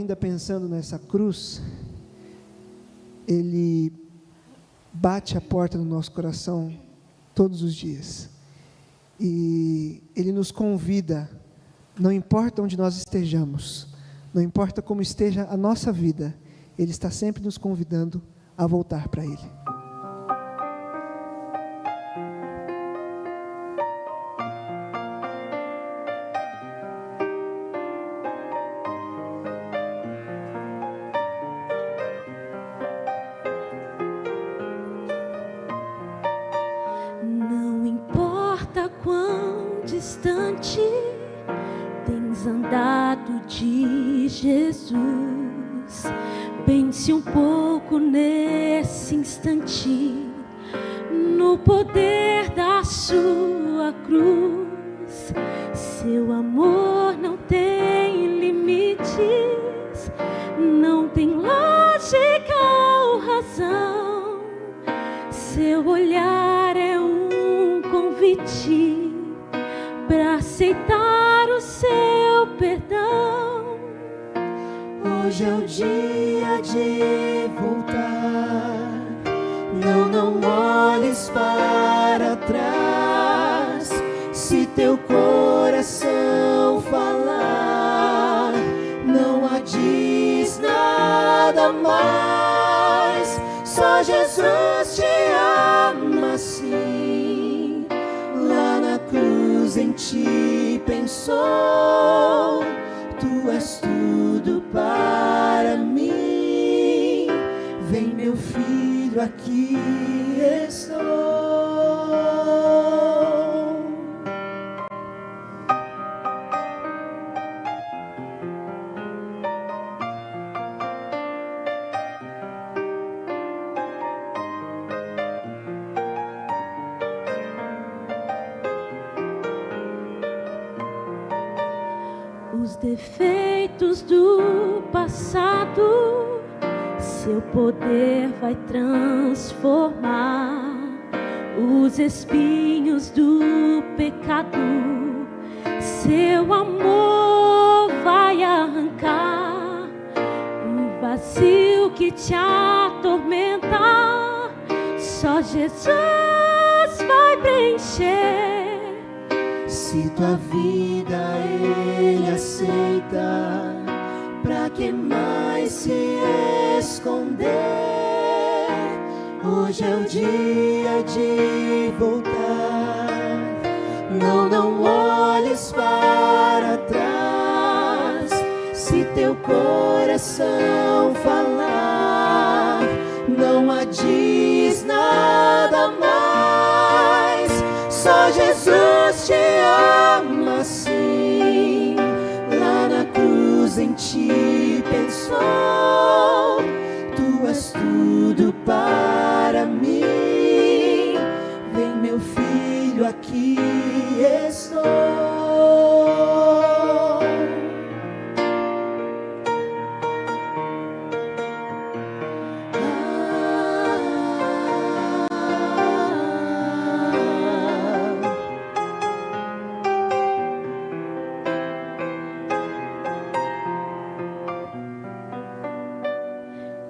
ainda pensando nessa cruz, Ele bate a porta do nosso coração todos os dias. E Ele nos convida, não importa onde nós estejamos, não importa como esteja a nossa vida, Ele está sempre nos convidando a voltar para Ele. Não importa quão distante tens andado de Jesus, pense um pouco nesse instante, no poder da sua cruz. Seu amor não tem limites, não tem lógica ou razão. Seu olhar é um convite para aceitar o seu perdão. Hoje é o dia de voltar. Não olhes para trás. Se teu coração falar, não adies nada mais. Só Jesus te ama assim. Lá na cruz em ti pensou. Tu és tudo para mim. Vem, meu filho, aqui estou. Os defeitos do passado, seu poder vai transformar. Os espinhos do pecado, seu amor vai arrancar. O vazio que te atormenta, só Jesus vai preencher. Se tua vida Ele aceita, pra que mais se esconder? Hoje é o dia de voltar. Não olhes para trás. Se teu coração falar, não adies nada mais. Só Jesus te ama assim. Lá na cruz em ti pensou. Tu és tudo para mim. Vem, meu filho, aqui estou.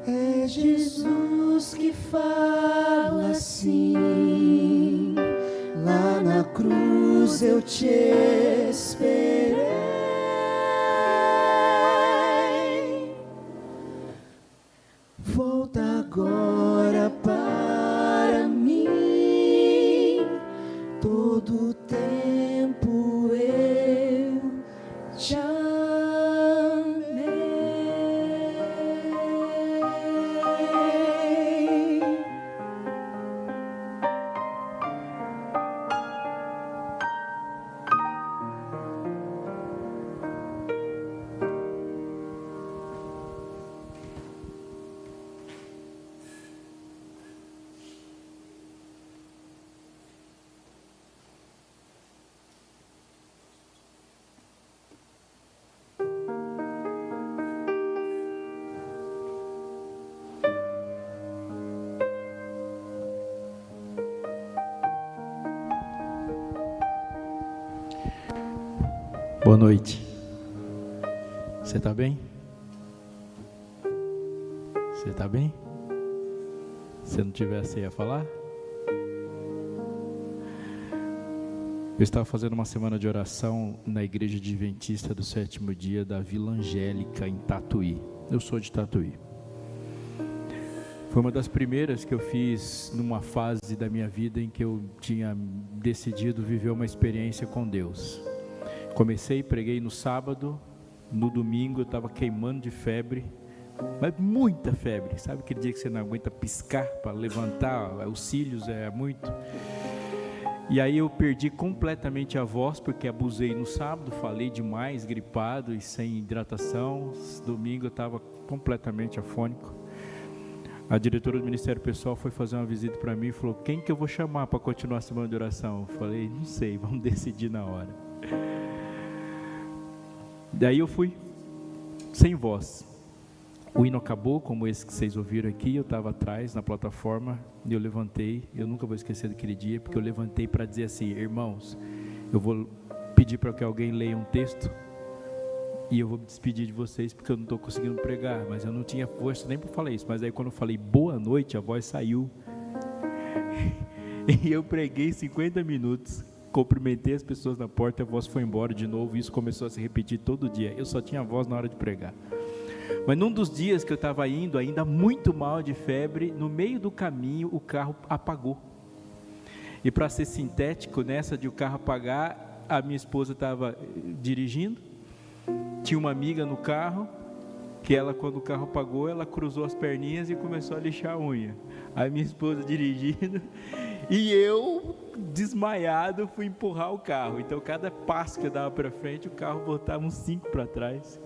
É Jesus que fala assim. Lá na cruz eu te esperei. Volta agora para mim. Todo tempo eu te amei. Boa noite. Você está bem? Você está bem? Se não tivesse, você ia falar? Eu estava fazendo uma semana de oração na igreja adventista do sétimo dia da Vila Angélica, em Tatuí. Eu sou de Tatuí. Foi uma das primeiras que eu fiz numa fase da minha vida em que eu tinha decidido viver uma experiência com Deus. Comecei, preguei no sábado, no domingo eu estava queimando de febre, mas muita febre. Sabe aquele dia que você não aguenta piscar para levantar, os cílios é muito... E aí eu perdi completamente a voz, porque abusei no sábado, falei demais, gripado e sem hidratação. Domingo eu estava completamente afônico. A diretora do Ministério Pessoal foi fazer uma visita para mim e falou: quem que eu vou chamar para continuar a semana de oração? Eu falei: não sei, vamos decidir na hora. Daí eu fui, sem voz. O hino acabou, como esse que vocês ouviram aqui, eu estava atrás na plataforma, e eu levantei, eu nunca vou esquecer daquele dia, porque eu levantei para dizer assim: irmãos, eu vou pedir para que alguém leia um texto, e eu vou me despedir de vocês, porque eu não estou conseguindo pregar, mas eu não tinha força nem para falar isso, mas aí quando eu falei boa noite, a voz saiu, e eu preguei 50 minutos, cumprimentei as pessoas na porta, a voz foi embora de novo, e isso começou a se repetir todo dia, eu só tinha voz na hora de pregar. Mas num dos dias que eu estava indo, ainda muito mal de febre, no meio do caminho o carro apagou. E para ser sintético, nessa de o carro apagar, a minha esposa estava dirigindo, tinha uma amiga no carro, que ela, quando o carro apagou, ela cruzou as perninhas e começou a lixar a unha. A minha esposa dirigindo, e eu, desmaiado, fui empurrar o carro. Então cada passo que eu dava para frente, o carro voltava uns 5 para trás.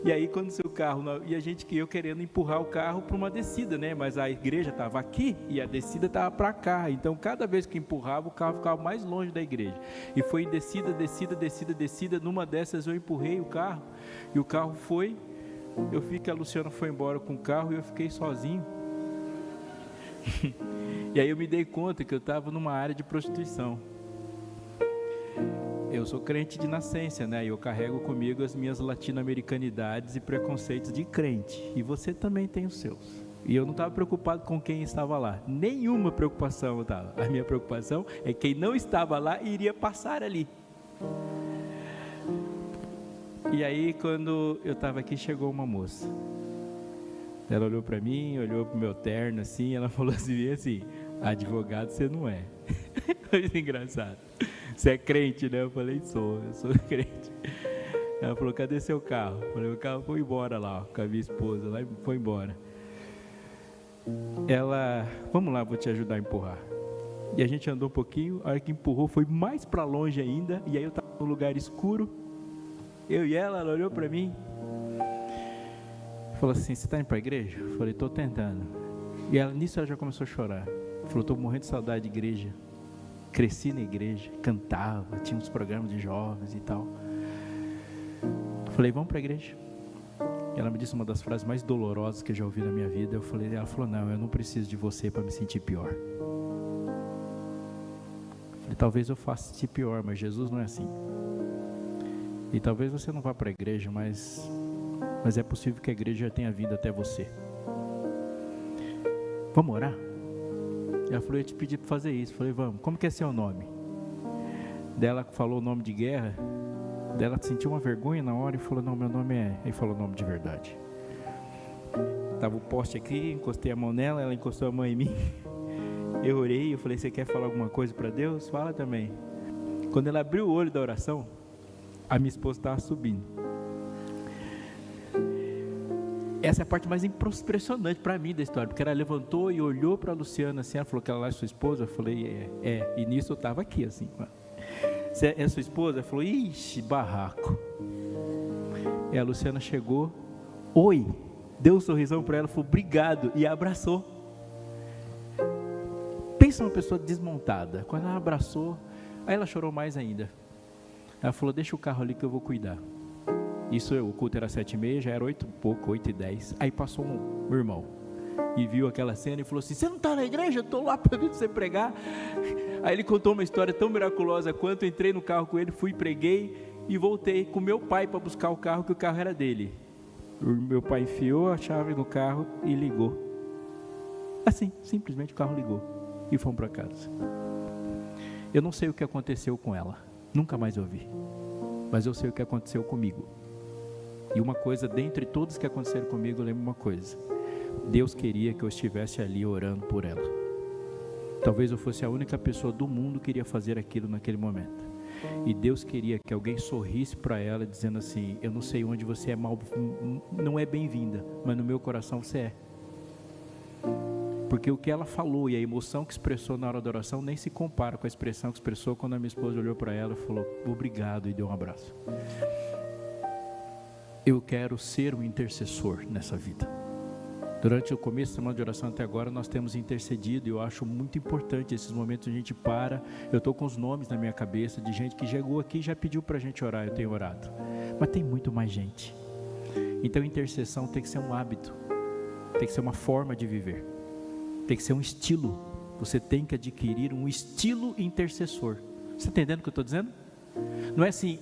E aí quando o seu carro, e a gente, eu querendo empurrar o carro para uma descida, né? Mas a igreja estava aqui e a descida estava para cá. Então cada vez que empurrava, o carro ficava mais longe da igreja. E foi em descida, descida, descida, descida. Numa dessas eu empurrei o carro e o carro foi. Eu vi que a Luciana foi embora com o carro e eu fiquei sozinho. E aí eu me dei conta que eu estava numa área de prostituição. Eu sou crente de nascença, né? Eu carrego comigo as minhas latino-americanidades e preconceitos de crente. E você também tem os seus. E eu não estava preocupado com quem estava lá. Nenhuma preocupação eu estava. A minha preocupação é quem não estava lá e iria passar ali. E aí, quando eu estava aqui, chegou uma moça. Ela olhou para mim, olhou para o meu terno, assim, ela falou assim, advogado você não é. Foi engraçado. Você é crente, né? Eu falei, eu sou crente. Ela falou, cadê seu carro? Eu falei, o carro foi embora lá, ó, com a minha esposa, lá foi embora. Ela, vamos lá, vou te ajudar a empurrar. E a gente andou um pouquinho, a hora que empurrou foi mais para longe ainda, e aí eu estava num lugar escuro, eu e ela olhou para mim, falou assim, você está indo para a igreja? Eu falei, estou tentando. E nisso ela já começou a chorar. Falou, estou morrendo de saudade de igreja. Cresci na igreja, cantava, tinha uns programas de jovens e tal. Falei, vamos para a igreja. Ela me disse uma das frases mais dolorosas que eu já ouvi na minha vida. Ela falou, não, eu não preciso de você para me sentir pior. Falei, talvez eu faça sentir pior, mas Jesus não é assim. E talvez você não vá para a igreja, mas é possível que a igreja já tenha vindo até você. Vamos orar? Ela falou, eu te pedi para fazer isso. Falei, vamos, como que é seu nome? Dela falou o nome de guerra. Dela sentiu uma vergonha na hora e falou, não, meu nome é... Aí falou o nome de verdade. Estava o poste aqui, encostei a mão nela, ela encostou a mão em mim. Eu orei, eu falei, você quer falar alguma coisa para Deus? Fala também. Quando ela abriu o olho da oração, a minha esposa estava subindo. Essa é a parte mais impressionante para mim da história, porque ela levantou e olhou para a Luciana assim, ela falou que ela é sua esposa. Eu falei, e nisso eu estava aqui assim, você é sua esposa? Ela falou, ixi, barraco. E a Luciana chegou, oi, deu um sorrisão para ela, falou, obrigado, e abraçou. Pensa numa pessoa desmontada. Quando ela abraçou, aí ela chorou mais ainda. Ela falou, deixa o carro ali que eu vou cuidar. Isso, o culto era 7h30, já era 8h10. Aí passou um irmão e viu aquela cena e falou assim, você não está na igreja? Eu estou lá para ver você pregar. Aí ele contou uma história tão miraculosa quanto. Entrei no carro com ele, fui, preguei e voltei com meu pai para buscar o carro, que o carro era dele. O meu pai enfiou a chave no carro e ligou. Assim, simplesmente o carro ligou e fomos para casa. Eu não sei o que aconteceu com ela, nunca mais ouvi, mas eu sei o que aconteceu comigo. E uma coisa, dentre todos que aconteceram comigo, eu lembro uma coisa: Deus queria que eu estivesse ali orando por ela. Talvez eu fosse a única pessoa do mundo que iria fazer aquilo naquele momento. E Deus queria que alguém sorrisse para ela, dizendo assim: eu não sei onde você é mal, não é bem-vinda, mas no meu coração você é. Porque o que ela falou e a emoção que expressou na hora da oração nem se compara com a expressão que expressou quando a minha esposa olhou para ela e falou obrigado e deu um abraço. Eu quero ser um intercessor nessa vida. Durante o começo da semana de oração até agora, nós temos intercedido, e eu acho muito importante esses momentos. A gente para, eu estou com os nomes na minha cabeça de gente que chegou aqui e já pediu para a gente orar, eu tenho orado, mas tem muito mais gente. Então intercessão tem que ser um hábito, tem que ser uma forma de viver, tem que ser um estilo. Você tem que adquirir um estilo intercessor. Você está entendendo o que eu estou dizendo? Não é assim,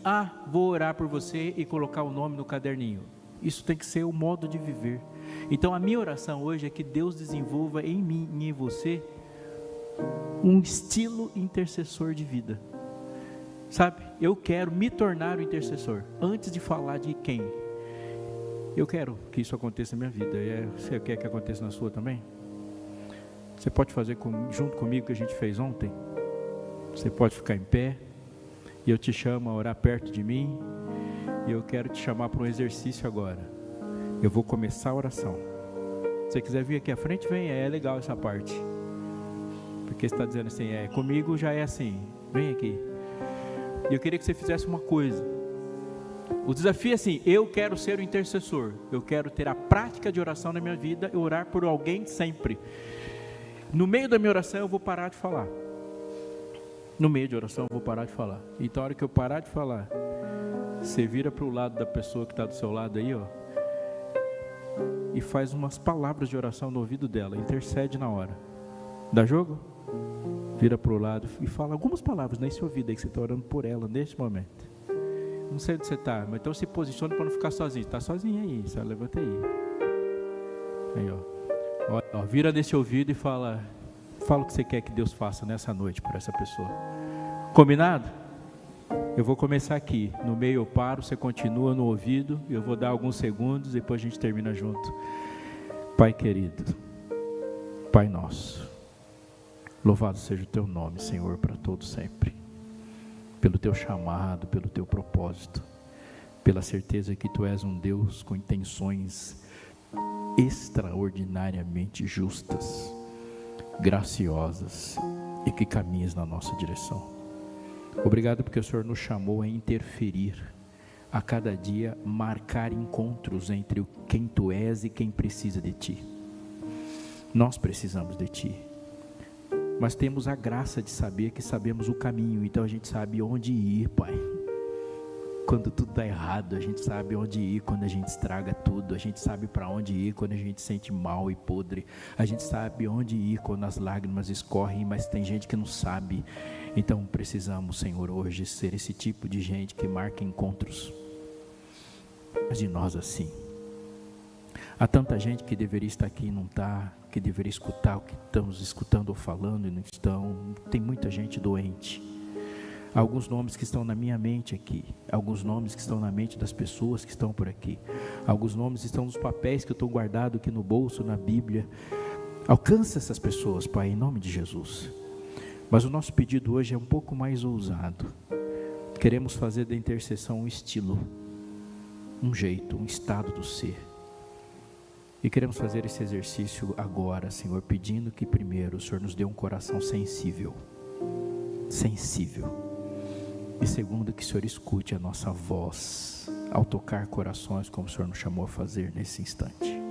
vou orar por você e colocar o nome no caderninho. Isso tem que ser o modo de viver. Então a minha oração hoje é que Deus desenvolva em mim e em você um estilo intercessor de vida. Sabe, eu quero me tornar o intercessor. Antes de falar de quem, eu quero que isso aconteça na minha vida. Você quer que aconteça na sua também? Você pode fazer junto comigo o que a gente fez ontem? Você pode ficar em pé, e eu te chamo a orar perto de mim, e eu quero te chamar para um exercício agora. Eu vou começar a oração. Se você quiser vir aqui à frente, vem, é legal essa parte. Porque você está dizendo assim, comigo já é assim, vem aqui. E eu queria que você fizesse uma coisa. O desafio é assim, eu quero ser o intercessor. Eu quero ter a prática de oração na minha vida, e orar por alguém sempre. No meio da minha oração eu vou parar de falar. No meio de oração eu vou parar de falar. Então a hora que eu parar de falar, você vira para o lado da pessoa que está do seu lado aí, e faz umas palavras de oração no ouvido dela, intercede na hora. Dá jogo? Vira para o lado e fala algumas palavras nesse ouvido aí que você está orando por ela neste momento. Não sei onde você está, mas então se posicione para não ficar sozinho. Está sozinho aí, só levanta aí. Aí vira nesse ouvido e fala o que você quer que Deus faça nessa noite por essa pessoa. Combinado? Eu vou começar aqui, no meio eu paro, você continua no ouvido, eu vou dar alguns segundos, depois a gente termina junto. Pai querido, Pai nosso, louvado seja o teu nome, Senhor, para todo sempre, pelo teu chamado, pelo teu propósito, pela certeza que tu és um Deus com intenções extraordinariamente justas, graciosas, e que caminhas na nossa direção. Obrigado porque o Senhor nos chamou a interferir, a cada dia marcar encontros entre quem Tu és e quem precisa de Ti. Nós precisamos de Ti, mas temos a graça de saber que sabemos o caminho, então a gente sabe onde ir, Pai. Quando tudo está errado, a gente sabe onde ir. Quando a gente estraga tudo, a gente sabe para onde ir. Quando a gente se sente mal e podre, a gente sabe onde ir. Quando as lágrimas escorrem, mas tem gente que não sabe. Então precisamos, Senhor, hoje ser esse tipo de gente que marca encontros. Mas de nós assim, há tanta gente que deveria estar aqui e não está, que deveria escutar o que estamos escutando ou falando e não estão. Tem muita gente doente. Alguns nomes que estão na minha mente aqui, alguns nomes que estão na mente das pessoas que estão por aqui, alguns nomes estão nos papéis que eu estou guardado aqui no bolso, na Bíblia. Alcança essas pessoas, Pai, em nome de Jesus. Mas o nosso pedido hoje é um pouco mais ousado. Queremos fazer da intercessão um estilo, um jeito, um estado do ser. E queremos fazer esse exercício agora, Senhor, pedindo que primeiro o Senhor nos dê um coração sensível. E segundo, que o Senhor escute a nossa voz ao tocar corações, como o Senhor nos chamou a fazer nesse instante.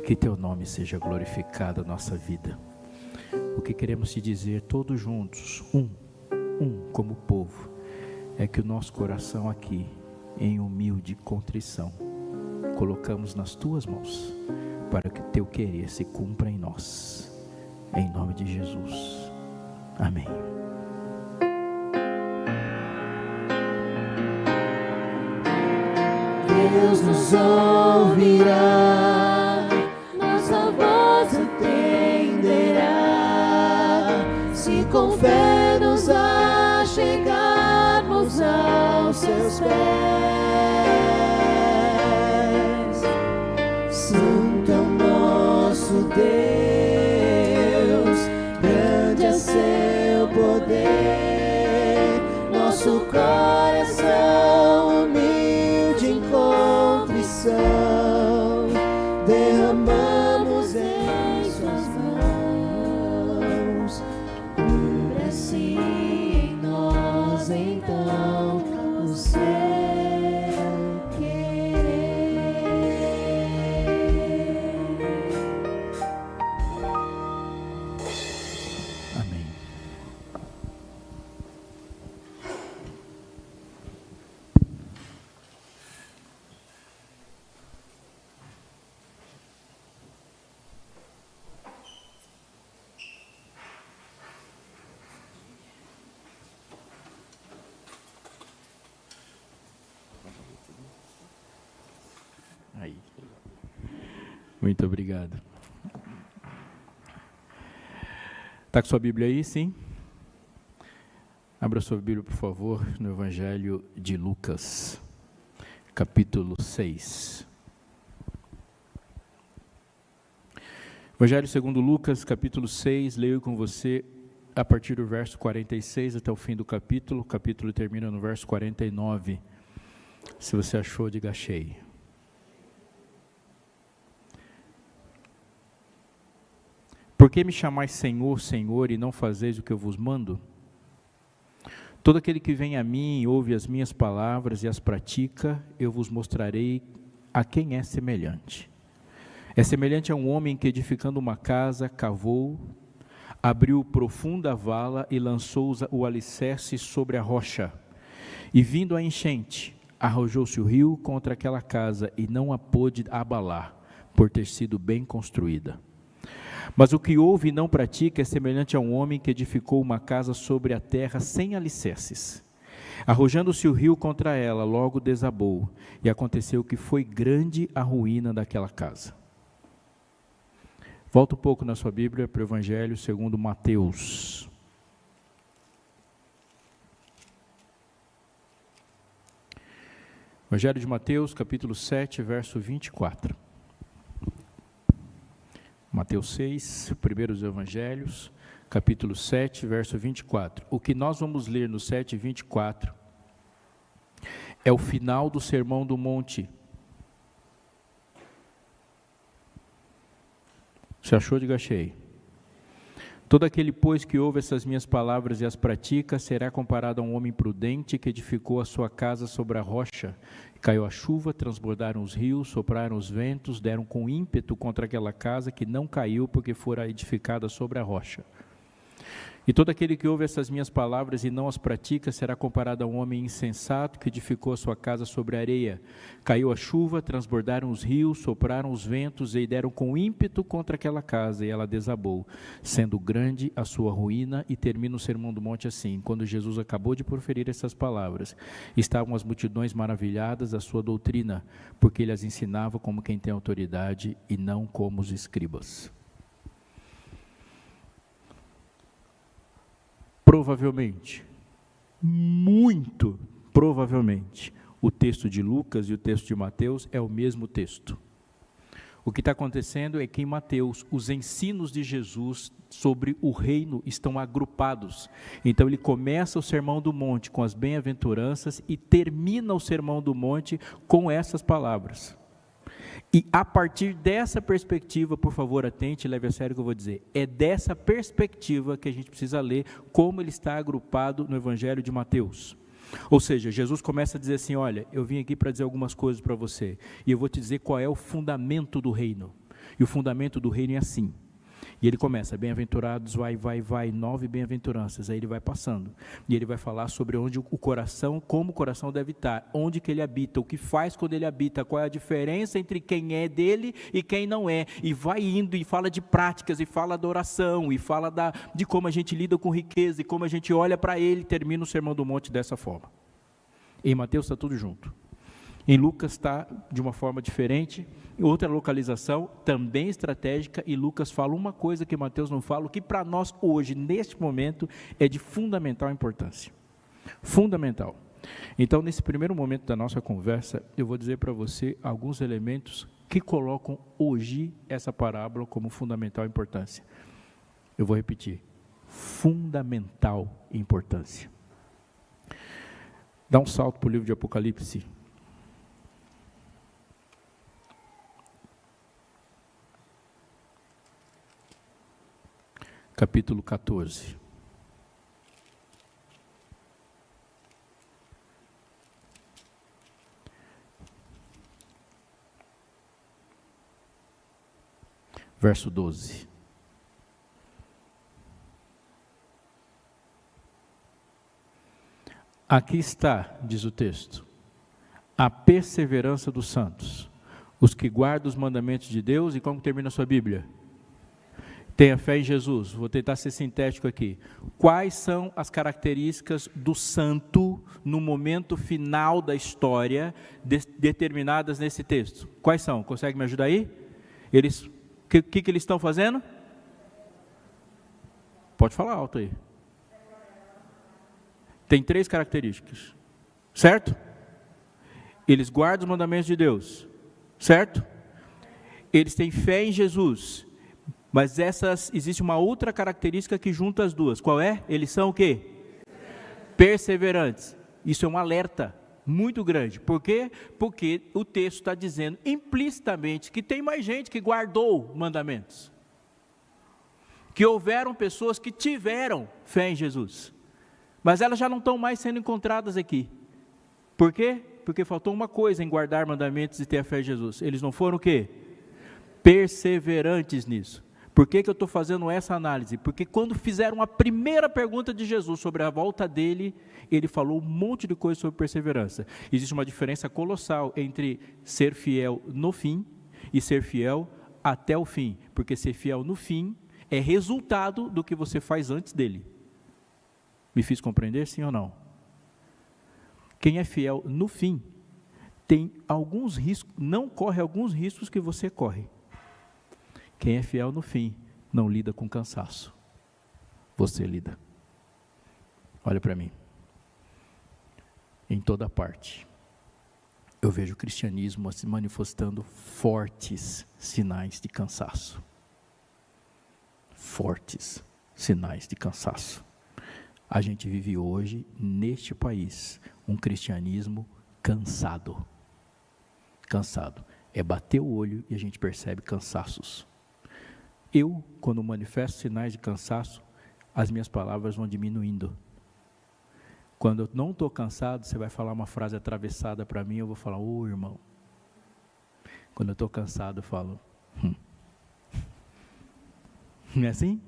Que teu nome seja glorificado na nossa vida. O que queremos te dizer todos juntos, como povo, é que o nosso coração aqui, em humilde contrição, colocamos nas tuas mãos, para que o teu querer se cumpra em nós, em nome de Jesus, amém. Deus nos ouvirá, nossa voz atenderá, se com fé nos achegarmos aos seus pés. Santo é o nosso Deus, grande é seu poder, nosso coração humilde em contrição, derramamos em suas mãos. Cumpra-se em nós então o seu querer. Amém. Aí. Muito obrigado. Está com sua Bíblia aí, sim? Abra sua Bíblia, por favor, no Evangelho de Lucas, capítulo 6. Evangelho segundo Lucas, capítulo 6, leio com você a partir do verso 46 até o fim do capítulo. O capítulo termina no verso 49. Se você achou, diga achei. Por que me chamais Senhor, Senhor, e não fazeis o que eu vos mando? Todo aquele que vem a mim e ouve as minhas palavras e as pratica, eu vos mostrarei a quem é semelhante. É semelhante a um homem que, edificando uma casa, cavou, abriu profunda vala e lançou o alicerce sobre a rocha. E vindo a enchente, arrojou-se o rio contra aquela casa e não a pôde abalar, por ter sido bem construída. Mas o que ouve e não pratica é semelhante a um homem que edificou uma casa sobre a terra sem alicerces. Arrojando-se o rio contra ela, logo desabou, e aconteceu que foi grande a ruína daquela casa. Volta um pouco na sua Bíblia para o Evangelho segundo Mateus. Evangelho de Mateus, capítulo 7, verso 24. Mateus 6, primeiros evangelhos, capítulo 7, verso 24. O que nós vamos ler no 7, 24 é o final do Sermão do Monte. Você achou? Diga achei. Todo aquele, pois, que ouve essas minhas palavras e as pratica, será comparado a um homem prudente que edificou a sua casa sobre a rocha. Caiu a chuva, transbordaram os rios, sopraram os ventos, deram com ímpeto contra aquela casa que não caiu porque fora edificada sobre a rocha. E todo aquele que ouve essas minhas palavras e não as pratica será comparado a um homem insensato que edificou a sua casa sobre a areia. Caiu a chuva, transbordaram os rios, sopraram os ventos e deram com ímpeto contra aquela casa e ela desabou, sendo grande a sua ruína. E termina o Sermão do Monte assim: quando Jesus acabou de proferir essas palavras, estavam as multidões maravilhadas da sua doutrina, porque ele as ensinava como quem tem autoridade e não como os escribas. Provavelmente, muito provavelmente, o texto de Lucas e o texto de Mateus é o mesmo texto. O que está acontecendo é que em Mateus, os ensinos de Jesus sobre o reino estão agrupados. Então ele começa o Sermão do Monte com as bem-aventuranças e termina o Sermão do Monte com essas palavras. E a partir dessa perspectiva, por favor, atente e leve a sério o que eu vou dizer. É dessa perspectiva que a gente precisa ler como ele está agrupado no Evangelho de Mateus. Ou seja, Jesus começa a dizer assim: olha, eu vim aqui para dizer algumas coisas para você, e eu vou te dizer qual é o fundamento do reino. E o fundamento do reino é assim. E ele começa, bem-aventurados, vai, 9 bem-aventuranças. Aí ele vai passando. E ele vai falar sobre onde o coração, como o coração deve estar, onde que ele habita, o que faz quando ele habita, qual é a diferença entre quem é dele e quem não é. E vai indo e fala de práticas, e fala da oração, e fala de como a gente lida com riqueza, e como a gente olha para ele. Termina o Sermão do Monte dessa forma. Em Mateus está tudo junto. Em Lucas está de uma forma diferente, outra localização, também estratégica, e Lucas fala uma coisa que Mateus não fala, o que para nós hoje, neste momento, é de fundamental importância. Fundamental. Então, nesse primeiro momento da nossa conversa, eu vou dizer para você alguns elementos que colocam hoje essa parábola como fundamental importância. Eu vou repetir, fundamental importância. Dá um salto para o livro de Apocalipse. Capítulo 14. Verso 12. Aqui está, diz o texto, a perseverança dos santos, os que guardam os mandamentos de Deus. E como termina a sua Bíblia? Tenha fé em Jesus. Vou tentar ser sintético aqui. Quais são as características do santo no momento final da história determinadas nesse texto? Quais são? Consegue me ajudar aí? O que eles estão fazendo? Pode falar alto aí. Tem 3 características, certo? Eles guardam os mandamentos de Deus, certo? Eles têm fé em Jesus. Mas existe uma outra característica que junta as duas. Qual é? Eles são o quê? Perseverantes. Isso é um alerta muito grande. Por quê? Porque o texto está dizendo implicitamente que tem mais gente que guardou mandamentos. Que houveram pessoas que tiveram fé em Jesus. Mas elas já não estão mais sendo encontradas aqui. Por quê? Porque faltou uma coisa em guardar mandamentos e ter a fé em Jesus. Eles não foram o quê? Perseverantes nisso. Por que eu estou fazendo essa análise? Porque quando fizeram a primeira pergunta de Jesus sobre a volta dele, ele falou um monte de coisa sobre perseverança. Existe uma diferença colossal entre ser fiel no fim e ser fiel até o fim. Porque ser fiel no fim é resultado do que você faz antes dele. Me fiz compreender, sim ou não? Quem é fiel no fim tem alguns riscos, não corre alguns riscos que você corre. Quem é fiel no fim não lida com cansaço. Você lida. Olha para mim. Em toda parte, eu vejo o cristianismo se manifestando fortes sinais de cansaço. Fortes sinais de cansaço. A gente vive hoje, neste país, um cristianismo cansado. Cansado. É bater o olho e a gente percebe cansaços. Eu, quando manifesto sinais de cansaço, as minhas palavras vão diminuindo. Quando eu não estou cansado, você vai falar uma frase atravessada para mim, eu vou falar, ô irmão. Quando eu estou cansado, eu falo, Não é assim?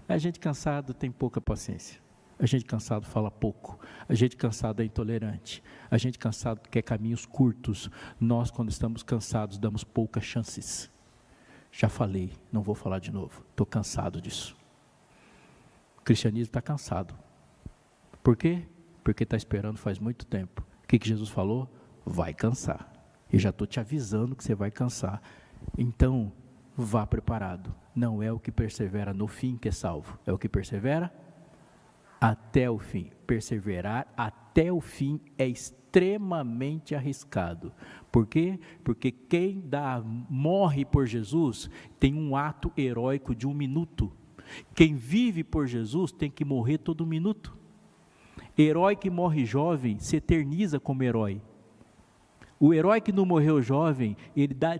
A gente cansado tem pouca paciência. A gente cansado fala pouco. A gente cansado é intolerante. A gente cansado quer caminhos curtos. Nós, quando estamos cansados, damos poucas chances. Já falei, não vou falar de novo. Estou cansado disso. O cristianismo está cansado. Por quê? Porque está esperando faz muito tempo. O que Jesus falou? Vai cansar. Eu já estou te avisando que você vai cansar. Então, vá preparado. Não é o que persevera no fim que é salvo. É o que persevera até o fim. Perseverar até o fim é extremamente arriscado. Por quê? Porque quem morre por Jesus tem um ato heróico de 1 minuto. Quem vive por Jesus tem que morrer todo minuto. Herói que morre jovem se eterniza como herói. O herói que não morreu jovem,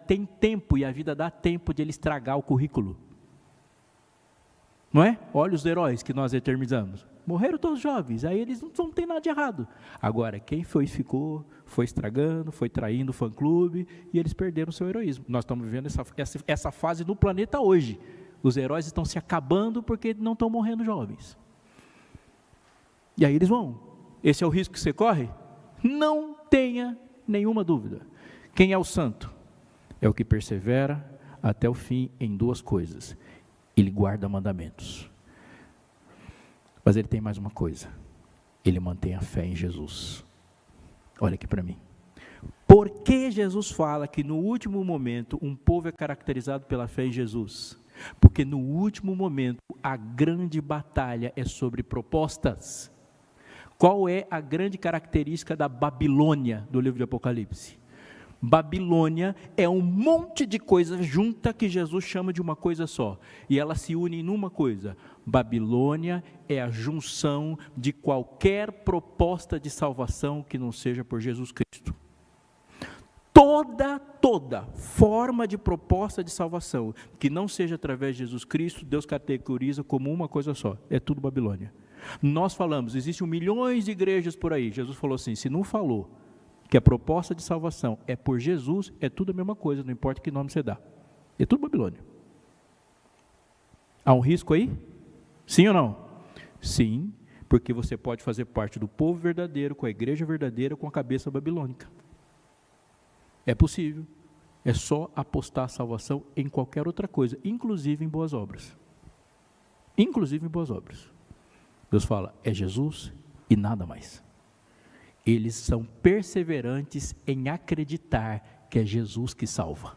tem tempo, e a vida dá tempo de ele estragar o currículo. Não é? Olha os heróis que nós eternizamos. Morreram todos jovens, aí eles não tem nada de errado. Agora, quem ficou, foi estragando, foi traindo o fã-clube, e eles perderam o seu heroísmo. Nós estamos vivendo essa fase no planeta hoje. Os heróis estão se acabando porque não estão morrendo jovens. E aí eles vão. Esse é o risco que você corre? Não tenha nenhuma dúvida. Quem é o santo? É o que persevera até o fim em duas coisas. Ele guarda mandamentos. Mas ele tem mais uma coisa. Ele mantém a fé em Jesus. Olha aqui para mim. Por que Jesus fala que no último momento um povo é caracterizado pela fé em Jesus? Porque no último momento a grande batalha é sobre propostas. Qual é a grande característica da Babilônia do livro de Apocalipse? Babilônia é um monte de coisas junta que Jesus chama de uma coisa só. E elas se unem numa coisa. Babilônia é a junção de qualquer proposta de salvação que não seja por Jesus Cristo. Toda forma de proposta de salvação que não seja através de Jesus Cristo, Deus categoriza como uma coisa só. É tudo Babilônia. Nós falamos, existem milhões de igrejas por aí. Jesus falou assim, se não falou que a proposta de salvação é por Jesus, é tudo a mesma coisa, não importa que nome você dá. É tudo Babilônia. Há um risco aí? Sim ou não? Sim, porque você pode fazer parte do povo verdadeiro, com a igreja verdadeira, com a cabeça babilônica. É possível. É só apostar a salvação em qualquer outra coisa, inclusive em boas obras. Inclusive em boas obras. Deus fala, é Jesus e nada mais. Eles são perseverantes em acreditar que é Jesus que salva.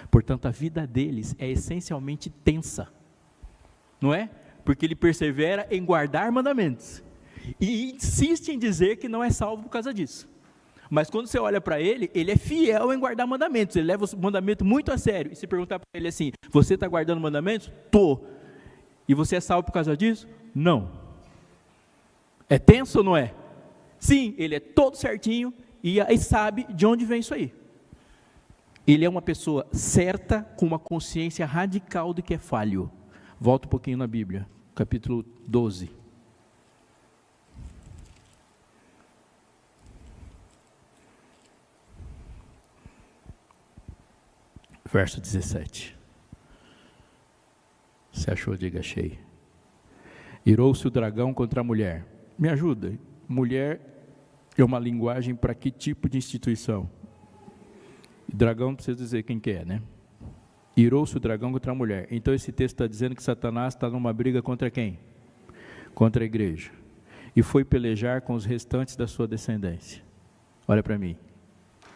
Portanto, a vida deles é essencialmente tensa. Não é? Porque ele persevera em guardar mandamentos. E insiste em dizer que não é salvo por causa disso. Mas quando você olha para ele, ele é fiel em guardar mandamentos. Ele leva o mandamento muito a sério. E se perguntar para ele assim, você está guardando mandamentos? Tô. E você é salvo por causa disso? Não. É tenso ou não é? Sim, ele é todo certinho e sabe de onde vem isso aí. Ele é uma pessoa certa, com uma consciência radical de que é falho. Volta um pouquinho na Bíblia, capítulo 12. Verso 17. Você achou? Diga, achei. Irou-se o dragão contra a mulher. Me ajuda. Mulher é uma linguagem para que tipo de instituição? E dragão não precisa dizer quem que é, né? Irou-se o dragão contra a mulher. Então esse texto está dizendo que Satanás está numa briga contra quem? Contra a igreja. E foi pelejar com os restantes da sua descendência. Olha para mim.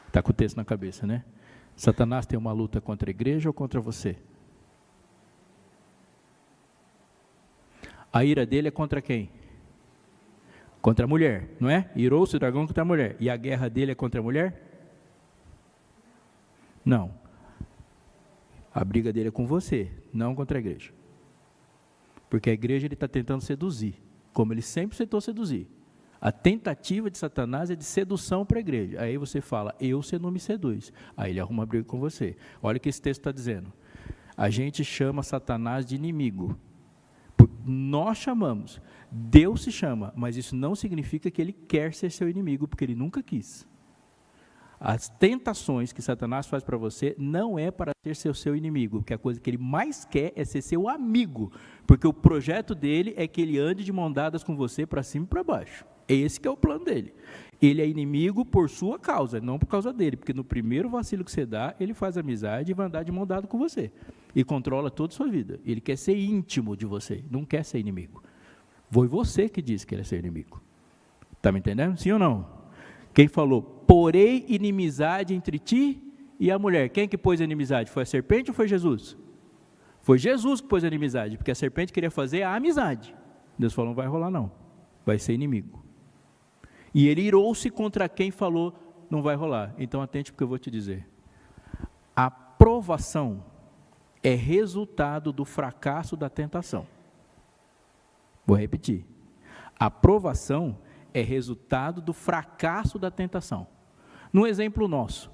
Está com o texto na cabeça, né? Satanás tem uma luta contra a igreja ou contra você? A ira dele é contra quem? Contra a mulher, não é? Irou-se o dragão contra a mulher. E a guerra dele é contra a mulher? Não. A briga dele é com você, não contra a igreja. Porque a igreja ele está tentando seduzir, como ele sempre tentou seduzir. A tentativa de Satanás é de sedução para a igreja. Aí você fala, você não me seduz. Aí ele arruma uma briga com você. Olha o que esse texto está dizendo. A gente chama Satanás de inimigo. Nós chamamos, Deus se chama, mas isso não significa que ele quer ser seu inimigo, porque ele nunca quis. As tentações que Satanás faz para você não é para ser seu inimigo, porque a coisa que ele mais quer é ser seu amigo, porque o projeto dele é que ele ande de mão dadas com você para cima e para baixo. Esse que é o plano dele. Ele é inimigo por sua causa, não por causa dele, porque no primeiro vacilo que você dá, ele faz amizade e vai andar de mão dada com você. E controla toda a sua vida. Ele quer ser íntimo de você, não quer ser inimigo. Foi você que disse que ele é seu inimigo. Está me entendendo? Sim ou não? Quem falou, porém inimizade entre ti e a mulher. Quem que pôs a inimizade? Foi a serpente ou foi Jesus? Foi Jesus que pôs a inimizade, porque a serpente queria fazer a amizade. Deus falou, não vai rolar não, vai ser inimigo. E ele irou-se contra quem falou, não vai rolar. Então atente porque eu vou te dizer. A provação é resultado do fracasso da tentação. Vou repetir. A provação é resultado do fracasso da tentação. No exemplo nosso,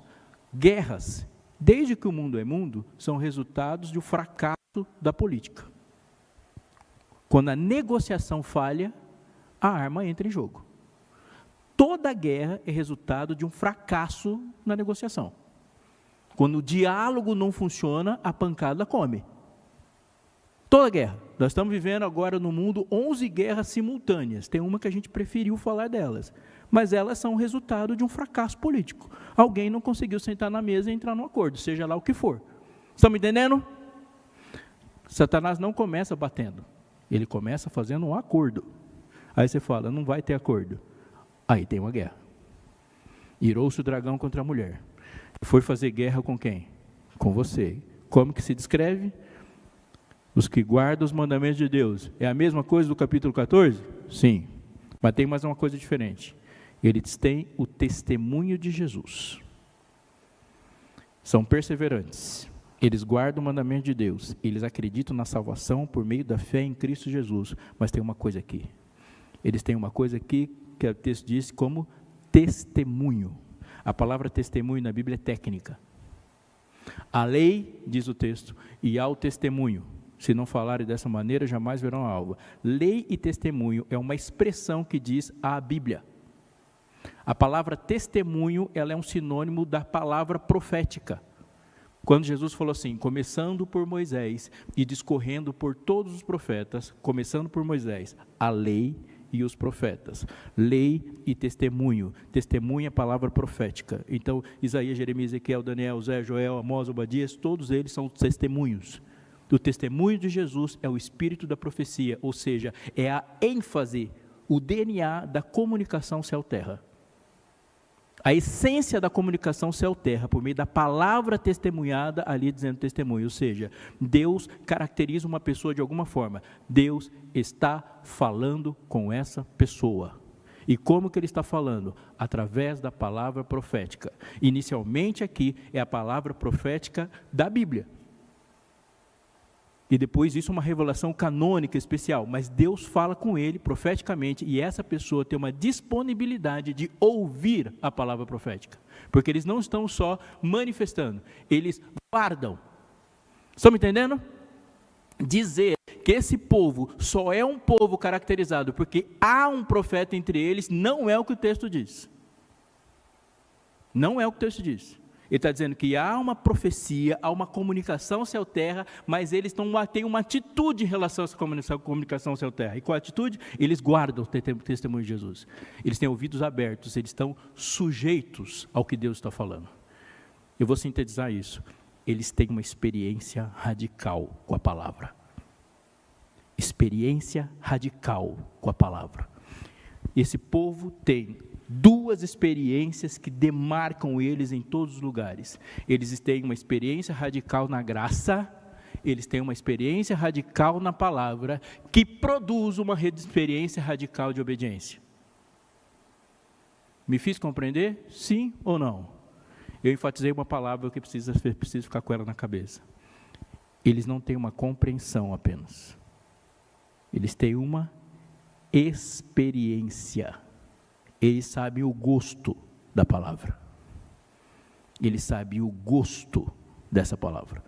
guerras, desde que o mundo é mundo, são resultados do fracasso da política. Quando a negociação falha, a arma entra em jogo. Toda guerra é resultado de um fracasso na negociação. Quando o diálogo não funciona, a pancada come. Toda guerra. Nós estamos vivendo agora no mundo 11 guerras simultâneas. Tem uma que a gente preferiu falar delas. Mas elas são resultado de um fracasso político. Alguém não conseguiu sentar na mesa e entrar num acordo, seja lá o que for. Estão me entendendo? Satanás não começa batendo. Ele começa fazendo um acordo. Aí você fala, não vai ter acordo. Aí tem uma guerra. Irou-se o dragão contra a mulher. Foi fazer guerra com quem? Com você. Como que se descreve? Os que guardam os mandamentos de Deus. É a mesma coisa do capítulo 14? Sim. Mas tem mais uma coisa diferente. Eles têm o testemunho de Jesus. São perseverantes. Eles guardam o mandamento de Deus. Eles acreditam na salvação por meio da fé em Cristo Jesus. Mas tem uma coisa aqui. Eles têm uma coisa aqui que o texto diz como testemunho. A palavra testemunho na Bíblia é técnica. A lei, diz o texto, e há o testemunho. Se não falarem dessa maneira, jamais verão a alva. Lei e testemunho é uma expressão que diz a Bíblia. A palavra testemunho, ela é um sinônimo da palavra profética. Quando Jesus falou assim, começando por Moisés e discorrendo por todos os profetas, começando por Moisés, a lei e os profetas. Lei e testemunho. Testemunho é a palavra profética. Então, Isaías, Jeremias, Ezequiel, Daniel, Zé, Joel, Amós, Obadias, todos eles são testemunhos. O testemunho de Jesus é o espírito da profecia, ou seja, é a ênfase, o DNA da comunicação céu-terra. A essência da comunicação céu-terra, por meio da palavra testemunhada, ali dizendo testemunho, ou seja, Deus caracteriza uma pessoa de alguma forma. Deus está falando com essa pessoa. E como que ele está falando? Através da palavra profética. Inicialmente aqui é a palavra profética da Bíblia. E depois isso é uma revelação canônica especial, mas Deus fala com ele profeticamente e essa pessoa tem uma disponibilidade de ouvir a palavra profética, porque eles não estão só manifestando, eles guardam. Estão me entendendo? Dizer que esse povo só é um povo caracterizado porque há um profeta entre eles, não é o que o texto diz. Não é o que o texto diz. Ele está dizendo que há uma profecia, há uma comunicação céu-terra, mas eles têm uma atitude em relação a essa comunicação céu-terra. E qual a atitude? Eles guardam o testemunho de Jesus. Eles têm ouvidos abertos, eles estão sujeitos ao que Deus está falando. Eu vou sintetizar isso. Eles têm uma experiência radical com a palavra. Experiência radical com a palavra. Esse povo tem duas experiências que demarcam eles em todos os lugares. Eles têm uma experiência radical na graça, eles têm uma experiência radical na palavra, que produz uma experiência radical de obediência. Me fiz compreender? Sim ou não? Eu enfatizei uma palavra que preciso ficar com ela na cabeça. Eles não têm uma compreensão apenas. Eles têm uma experiência. Eles sabem o gosto da palavra. Eles sabem o gosto dessa palavra.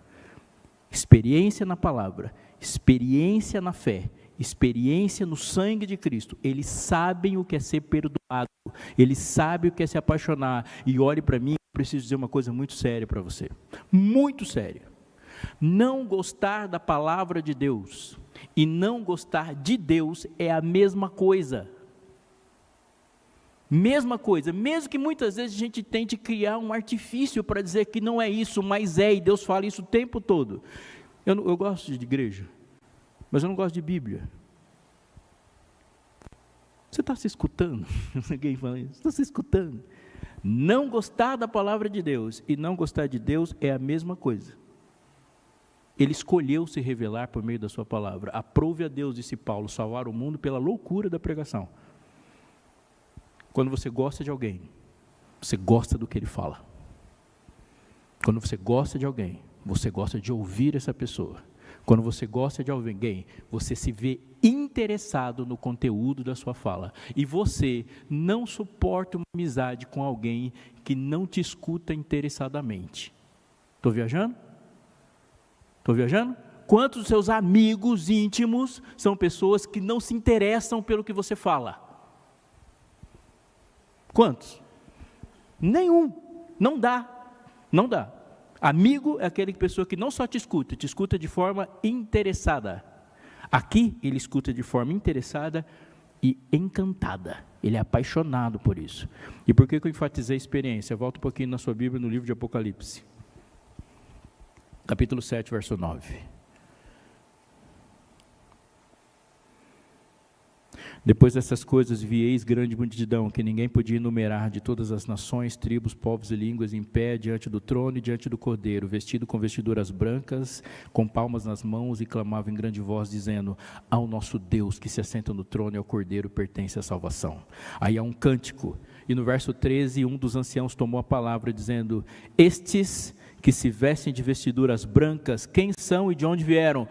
Experiência na palavra, experiência na fé, experiência no sangue de Cristo. Eles sabem o que é ser perdoado. Eles sabem o que é se apaixonar. E olhe para mim, eu preciso dizer uma coisa muito séria para você. Muito séria. Não gostar da palavra de Deus e não gostar de Deus é a mesma coisa. Mesma coisa, mesmo que muitas vezes a gente tente criar um artifício para dizer que não é isso, mas é, e Deus fala isso o tempo todo. Eu gosto de igreja, mas eu não gosto de Bíblia. Você está se escutando? Alguém fala isso? Você está se escutando? Não gostar da palavra de Deus e não gostar de Deus é a mesma coisa. Ele escolheu se revelar por meio da sua palavra. Aprove a Deus, disse Paulo, salvar o mundo pela loucura da pregação. Quando você gosta de alguém, você gosta do que ele fala. Quando você gosta de alguém, você gosta de ouvir essa pessoa. Quando você gosta de alguém, você se vê interessado no conteúdo da sua fala. E você não suporta uma amizade com alguém que não te escuta interessadamente. Estou viajando? Estou viajando? Quantos dos seus amigos íntimos são pessoas que não se interessam pelo que você fala? Quantos? Nenhum. Não dá. Não dá. Amigo é aquele pessoa que não só te escuta de forma interessada. Aqui ele escuta de forma interessada e encantada. Ele é apaixonado por isso. E por que eu enfatizei a experiência? Volta um pouquinho na sua Bíblia, no livro de Apocalipse. Capítulo 7, verso 9. Depois dessas coisas, vi eis grande multidão, que ninguém podia enumerar, de todas as nações, tribos, povos e línguas, em pé diante do trono e diante do Cordeiro, vestido com vestiduras brancas, com palmas nas mãos, e clamavam em grande voz, dizendo: ao nosso Deus que se assenta no trono e ao Cordeiro pertence a salvação. Aí há um cântico, e no verso 13, um dos anciãos tomou a palavra, dizendo: estes que se vestem de vestiduras brancas, quem são e de onde vieram?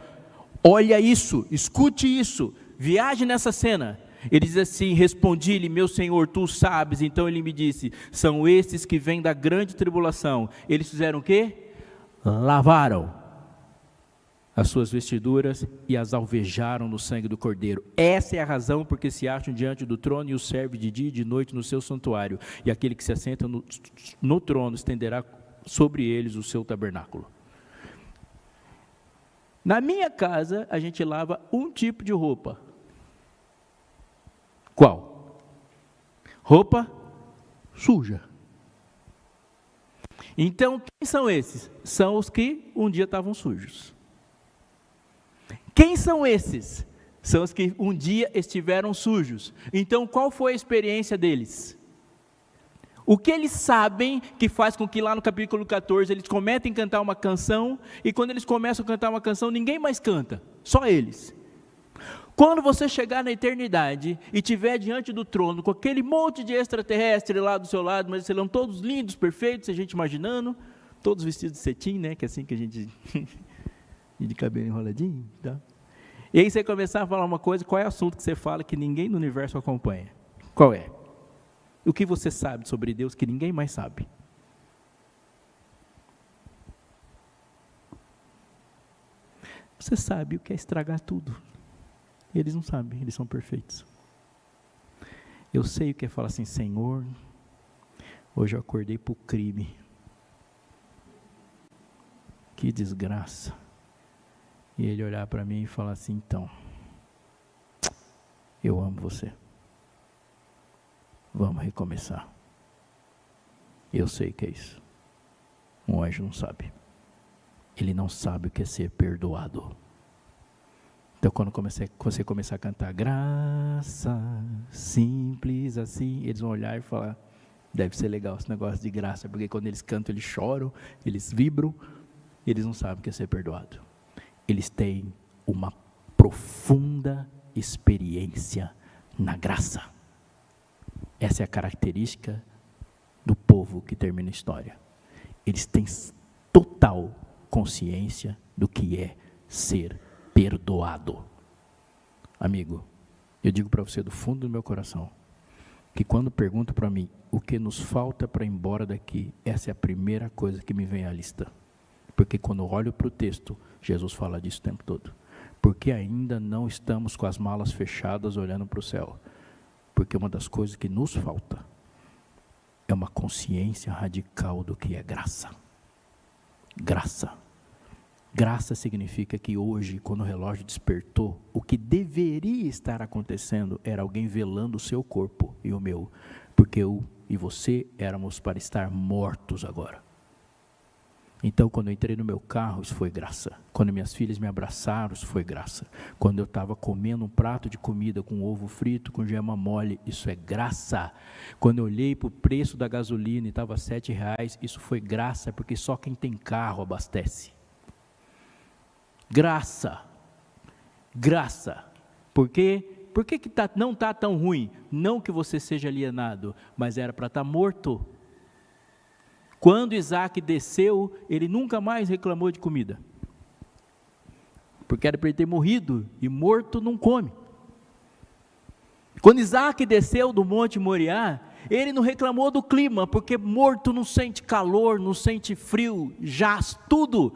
Olha isso, escute isso, viaje nessa cena. Ele diz assim: respondi-lhe, meu Senhor, tu sabes. Então ele me disse: são estes que vêm da grande tribulação. Eles fizeram o quê? Lavaram as suas vestiduras e as alvejaram no sangue do Cordeiro. Essa é a razão porque se acham diante do trono e o serve de dia e de noite no seu santuário. E aquele que se assenta no trono estenderá sobre eles o seu tabernáculo. Na minha casa, a gente lava um tipo de roupa. Qual? Roupa suja. Então, quem são esses? São os que um dia estavam sujos. Quem são esses? São os que um dia estiveram sujos. Então, qual foi a experiência deles? O que eles sabem que faz com que lá no capítulo 14 eles cometem a cantar uma canção, e quando eles começam a cantar uma canção, ninguém mais canta, só eles. Quando você chegar na eternidade e estiver diante do trono, com aquele monte de extraterrestre lá do seu lado, mas serão todos lindos, perfeitos, a gente imaginando, todos vestidos de cetim, né, que é assim que a gente, de cabelo enroladinho, tá? E aí você começar a falar uma coisa, qual é o assunto que você fala que ninguém no universo acompanha? Qual é? O que você sabe sobre Deus que ninguém mais sabe? Você sabe o que é estragar tudo. Eles não sabem, eles são perfeitos. Eu sei o que é falar assim: Senhor, hoje eu acordei para o crime. Que desgraça. E ele olhar para mim e falar assim: então, eu amo você. Vamos recomeçar. Eu sei o que é isso. Um anjo não sabe. Ele não sabe o que é ser perdoado. Então, quando você começar a cantar graça, simples assim, eles vão olhar e falar: deve ser legal esse negócio de graça, porque quando eles cantam, eles choram, eles vibram, eles não sabem o que é ser perdoado. Eles têm uma profunda experiência na graça. Essa é a característica do povo que termina a história. Eles têm total consciência do que é ser perdoado. Amigo, eu digo para você do fundo do meu coração, que quando pergunto para mim o que nos falta para ir embora daqui, essa é a primeira coisa que me vem à lista. Porque quando eu olho para o texto, Jesus fala disso o tempo todo. Porque ainda não estamos com as malas fechadas olhando para o céu. Porque uma das coisas que nos falta é uma consciência radical do que é graça. Graça. Graça significa que hoje, quando o relógio despertou, o que deveria estar acontecendo era alguém velando o seu corpo e o meu. Porque eu e você éramos para estar mortos agora. Então, quando eu entrei no meu carro, isso foi graça. Quando minhas filhas me abraçaram, isso foi graça. Quando eu estava comendo um prato de comida com ovo frito, com gema mole, isso é graça. Quando eu olhei para o preço da gasolina e estava R$7, isso foi graça, porque só quem tem carro abastece. Graça. Graça. Por quê? Por que não está tão ruim? Não que você seja alienado, mas era para estar morto. Quando Isaac desceu, ele nunca mais reclamou de comida. Porque era para ele ter morrido, e morto não come. Quando Isaac desceu do Monte Moriá, Ele não reclamou do clima, porque morto não sente calor, não sente frio, jaz tudo.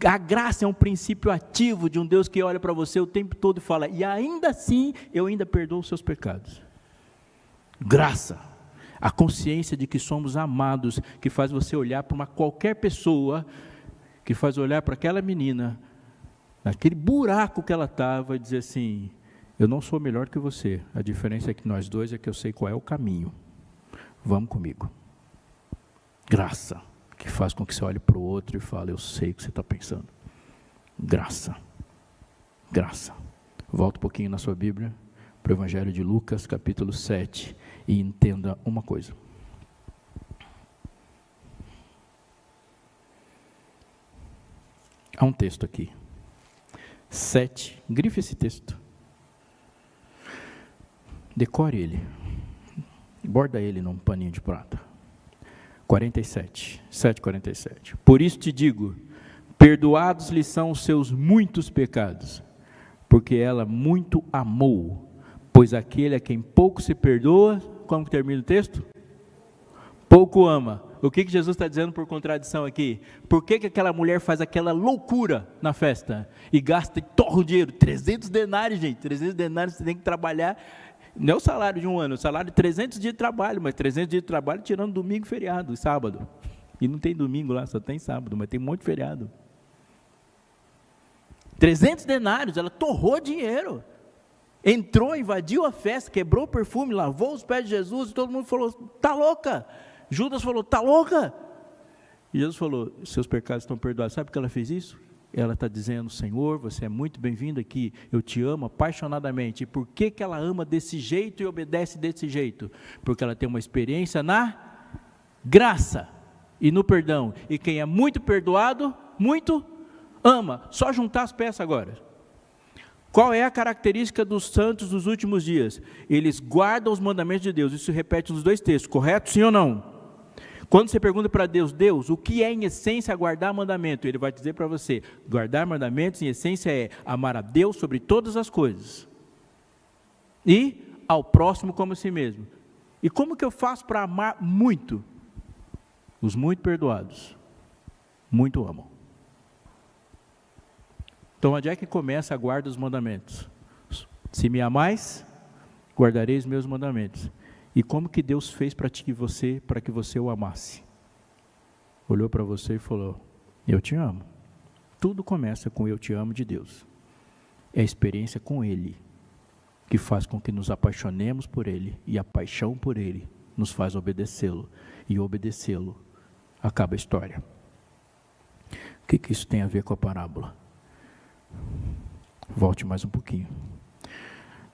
A graça é um princípio ativo de um Deus que olha para você o tempo todo e fala, e ainda assim eu ainda perdoo os seus pecados. Graça, a consciência de que somos amados, que faz você olhar para qualquer pessoa, que faz olhar para aquela menina, naquele buraco que ela estava e dizer assim, eu não sou melhor que você, a diferença é que nós dois é que eu sei qual é o caminho, vamos comigo. Graça, que faz com que você olhe para o outro e fale, eu sei o que você está pensando. Graça, graça. Volta um pouquinho na sua Bíblia, para o Evangelho de Lucas, capítulo 7, e entenda uma coisa. Há um texto aqui, 7, grife esse texto, decore ele, borda ele num paninho de prata. 7:47. Por isso te digo, perdoados lhe são os seus muitos pecados, porque ela muito amou, pois aquele a quem pouco se perdoa, como que termina o texto? Pouco ama. O que Jesus está dizendo por contradição aqui? Por que aquela mulher faz aquela loucura na festa, e gasta e torra o dinheiro? 300 denários, gente, 300 denários você tem que trabalhar. Não é o salário de um ano, é o salário de 300 dias de trabalho, mas 300 dias de trabalho tirando domingo, feriado e sábado. E não tem domingo lá, só tem sábado, mas tem um monte de feriado. 300 denários, ela torrou dinheiro. Entrou, invadiu a festa, quebrou o perfume, lavou os pés de Jesus e todo mundo falou, está louca? Judas falou, está louca? E Jesus falou, seus pecados estão perdoados. Sabe por que ela fez isso? Ela está dizendo, Senhor, você é muito bem-vindo aqui, eu te amo apaixonadamente. E por que ela ama desse jeito e obedece desse jeito? Porque ela tem uma experiência na graça e no perdão. E quem é muito perdoado, muito ama. Só juntar as peças agora. Qual é a característica dos santos dos últimos dias? Eles guardam os mandamentos de Deus. Isso se repete nos dois textos, correto? Sim ou não? Quando você pergunta para Deus, Deus, o que é em essência guardar mandamento? Ele vai dizer para você, guardar mandamentos em essência é amar a Deus sobre todas as coisas e ao próximo como a si mesmo. E como que eu faço para amar muito? Os muito perdoados, muito amam. Então onde é que começa a guarda dos mandamentos? Se me amais, guardareis meus mandamentos. E como que Deus fez para que você o amasse? Olhou para você e falou, eu te amo. Tudo começa com eu te amo de Deus. É a experiência com Ele, que faz com que nos apaixonemos por Ele, e a paixão por Ele nos faz obedecê-lo, e obedecê-lo acaba a história. O que isso tem a ver com a parábola? Volte mais um pouquinho,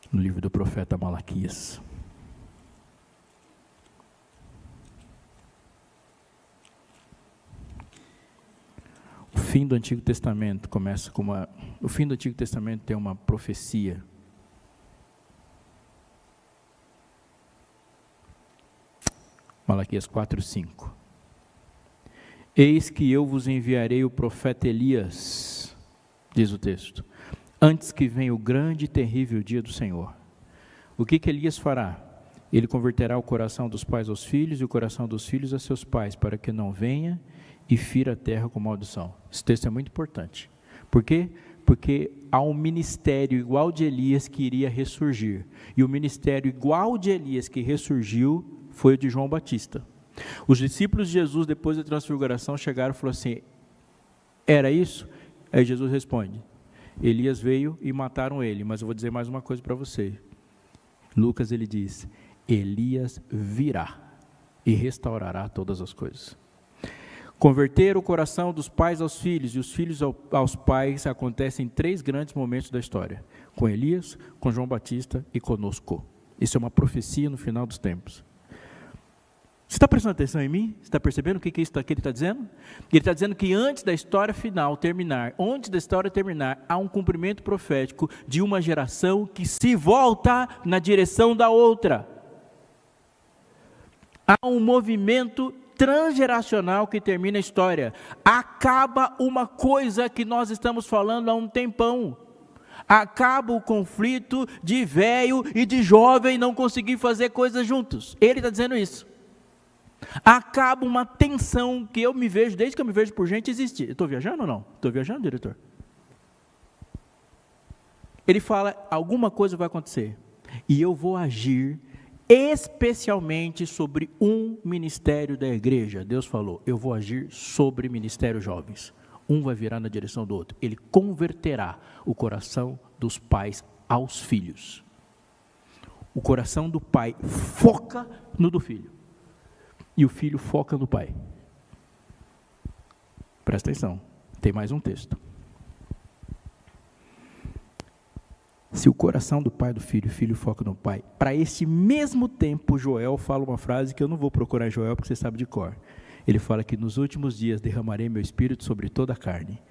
no livro do profeta Malaquias. O fim do Antigo Testamento começa com o fim do Antigo Testamento tem uma profecia. Malaquias 4:5. Eis que eu vos enviarei o profeta Elias, diz o texto, antes que venha o grande e terrível dia do Senhor. O que Elias fará? Ele converterá o coração dos pais aos filhos e o coração dos filhos a seus pais, para que não venha e fira a terra com maldição. Esse texto é muito importante. Por quê? Porque há um ministério igual de Elias que iria ressurgir. E o ministério igual de Elias que ressurgiu foi o de João Batista. Os discípulos de Jesus, depois da transfiguração, chegaram e falaram assim, era isso? Aí Jesus responde, Elias veio e mataram ele, mas eu vou dizer mais uma coisa para você. Lucas ele diz, Elias virá e restaurará todas as coisas. Converter o coração dos pais aos filhos e os filhos aos pais acontece em 3 grandes momentos da história. Com Elias, com João Batista e conosco. Isso é uma profecia no final dos tempos. Você está prestando atenção em mim? Você está percebendo o que é isso que ele está dizendo? Ele está dizendo que antes da história final terminar, há um cumprimento profético de uma geração que se volta na direção da outra. Há um movimento transgeracional que termina a história. Acaba uma coisa que nós estamos falando há um tempão. Acaba o conflito de velho e de jovem não conseguir fazer coisas juntos. Ele está dizendo isso. Acaba uma tensão que eu me vejo, desde que eu me vejo por gente, existir. Estou viajando ou não? Estou viajando, diretor? Ele fala, alguma coisa vai acontecer. E eu vou agir especialmente sobre um ministério da igreja. Deus falou, eu vou agir sobre ministérios jovens. Um vai virar na direção do outro. Ele converterá o coração dos pais aos filhos. O coração do pai foca no do filho. E o filho foca no pai. Presta atenção, tem mais um texto. Se o coração do pai do filho, o filho foca no pai, para esse mesmo tempo, Joel fala uma frase que eu não vou procurar em Joel, porque você sabe de cor. Ele fala que nos últimos dias derramarei meu espírito sobre toda a carne.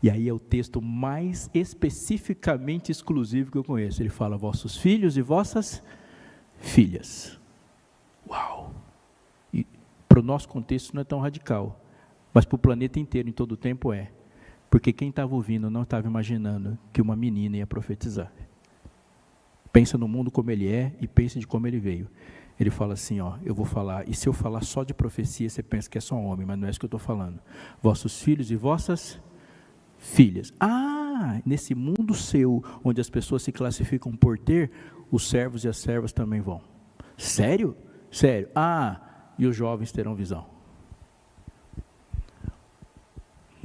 E aí é o texto mais especificamente exclusivo que eu conheço. Ele fala, vossos filhos e vossas filhas. Uau! E para o nosso contexto não é tão radical, mas para o planeta inteiro, em todo o tempo é. Porque quem estava ouvindo não estava imaginando que uma menina ia profetizar. Pensa no mundo como ele é e pensa de como ele veio. Ele fala assim, ó, eu vou falar, e se eu falar só de profecia, você pensa que é só homem, mas não é isso que eu estou falando. Vossos filhos e vossas filhas. Ah, nesse mundo seu, onde as pessoas se classificam por ter, os servos e as servas também vão. Sério? Sério. Ah, e os jovens terão visão.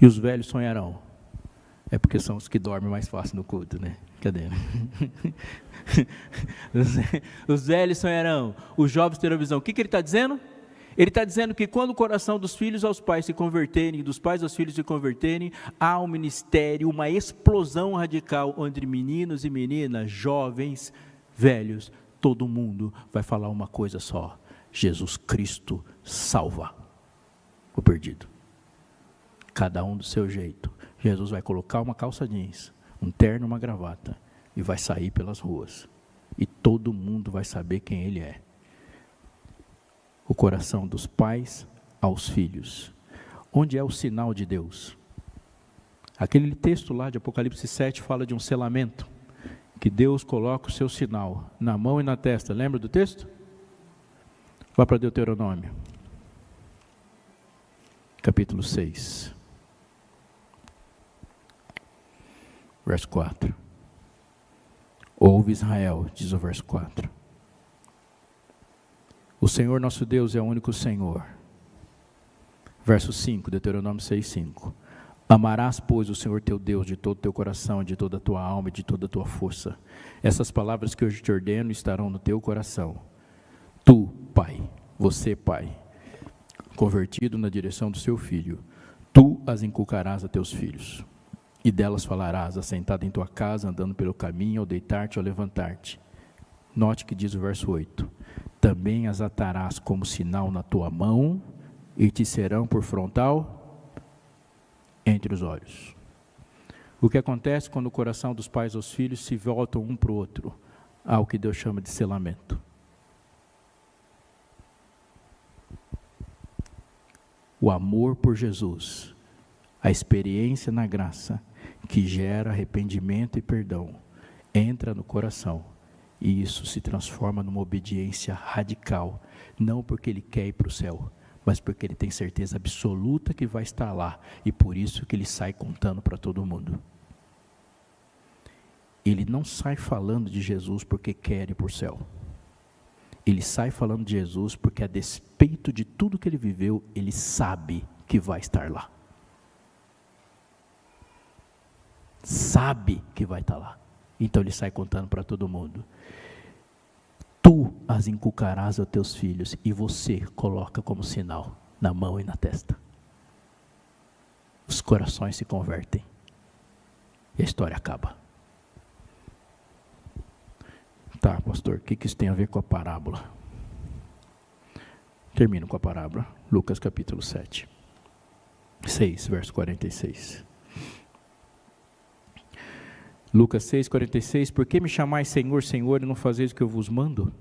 E os velhos sonharão. É porque são os que dormem mais fácil no culto, né? Cadê? Os velhos sonharão, os jovens terão visão. O que ele está dizendo? Ele está dizendo que quando o coração dos filhos aos pais se converterem, dos pais aos filhos se converterem, há um ministério, uma explosão radical entre meninos e meninas, jovens, velhos, todo mundo vai falar uma coisa só: Jesus Cristo salva o perdido. Cada um do seu jeito. Jesus vai colocar uma calça jeans, um terno, uma gravata, e vai sair pelas ruas. E todo mundo vai saber quem ele é. O coração dos pais aos filhos. Onde é o sinal de Deus? Aquele texto lá de Apocalipse 7 fala de um selamento, que Deus coloca o seu sinal na mão e na testa. Lembra do texto? Vá para Deuteronômio. Capítulo 6. Verso 4. Ouve Israel, diz o verso 4. O Senhor nosso Deus é o único Senhor. Verso 5, Deuteronômio 6:5. Amarás, pois, o Senhor teu Deus de todo o teu coração, de toda a tua alma e de toda a tua força. Essas palavras que hoje te ordeno estarão no teu coração. Tu, pai, você, pai, convertido na direção do seu filho, tu as inculcarás a teus filhos. E delas falarás, assentado em tua casa, andando pelo caminho, ao deitar-te ou levantar-te. Note que diz o verso 8. Também as atarás como sinal na tua mão, e te serão por frontal entre os olhos. O que acontece quando o coração dos pais aos filhos se voltam um para o outro? Há o que Deus chama de selamento. O amor por Jesus, a experiência na graça, que gera arrependimento e perdão, entra no coração, e isso se transforma numa obediência radical, não porque ele quer ir para o céu, mas porque ele tem certeza absoluta que vai estar lá, e por isso que ele sai contando para todo mundo. Ele não sai falando de Jesus porque quer ir para o céu. Ele sai falando de Jesus porque, a despeito de tudo que ele viveu, ele sabe que vai estar lá. Sabe que vai estar lá. Então ele sai contando para todo mundo. Tu as inculcarás aos teus filhos, e você coloca como sinal na mão e na testa. Os corações se convertem e a história acaba. Tá, pastor, o que isso tem a ver com a parábola? Termino com a parábola. Lucas capítulo 6, verso 46. Lucas 6, 46. Por que me chamais Senhor, Senhor, e não fazeis o que eu vos mando?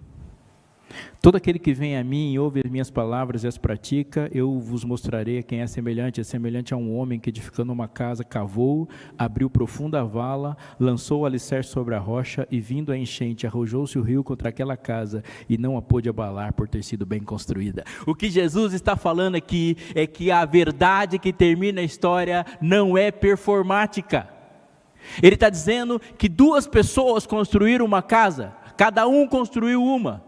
Todo aquele que vem a mim e ouve as minhas palavras e as pratica, eu vos mostrarei a quem é semelhante a um homem que, edificando uma casa, cavou, abriu profunda vala, lançou o alicerce sobre a rocha, e vindo a enchente, arrojou-se o rio contra aquela casa, e não a pôde abalar por ter sido bem construída. O que Jesus está falando aqui é que a verdade que termina a história não é performática. Ele está dizendo que duas pessoas construíram uma casa, cada um construiu uma.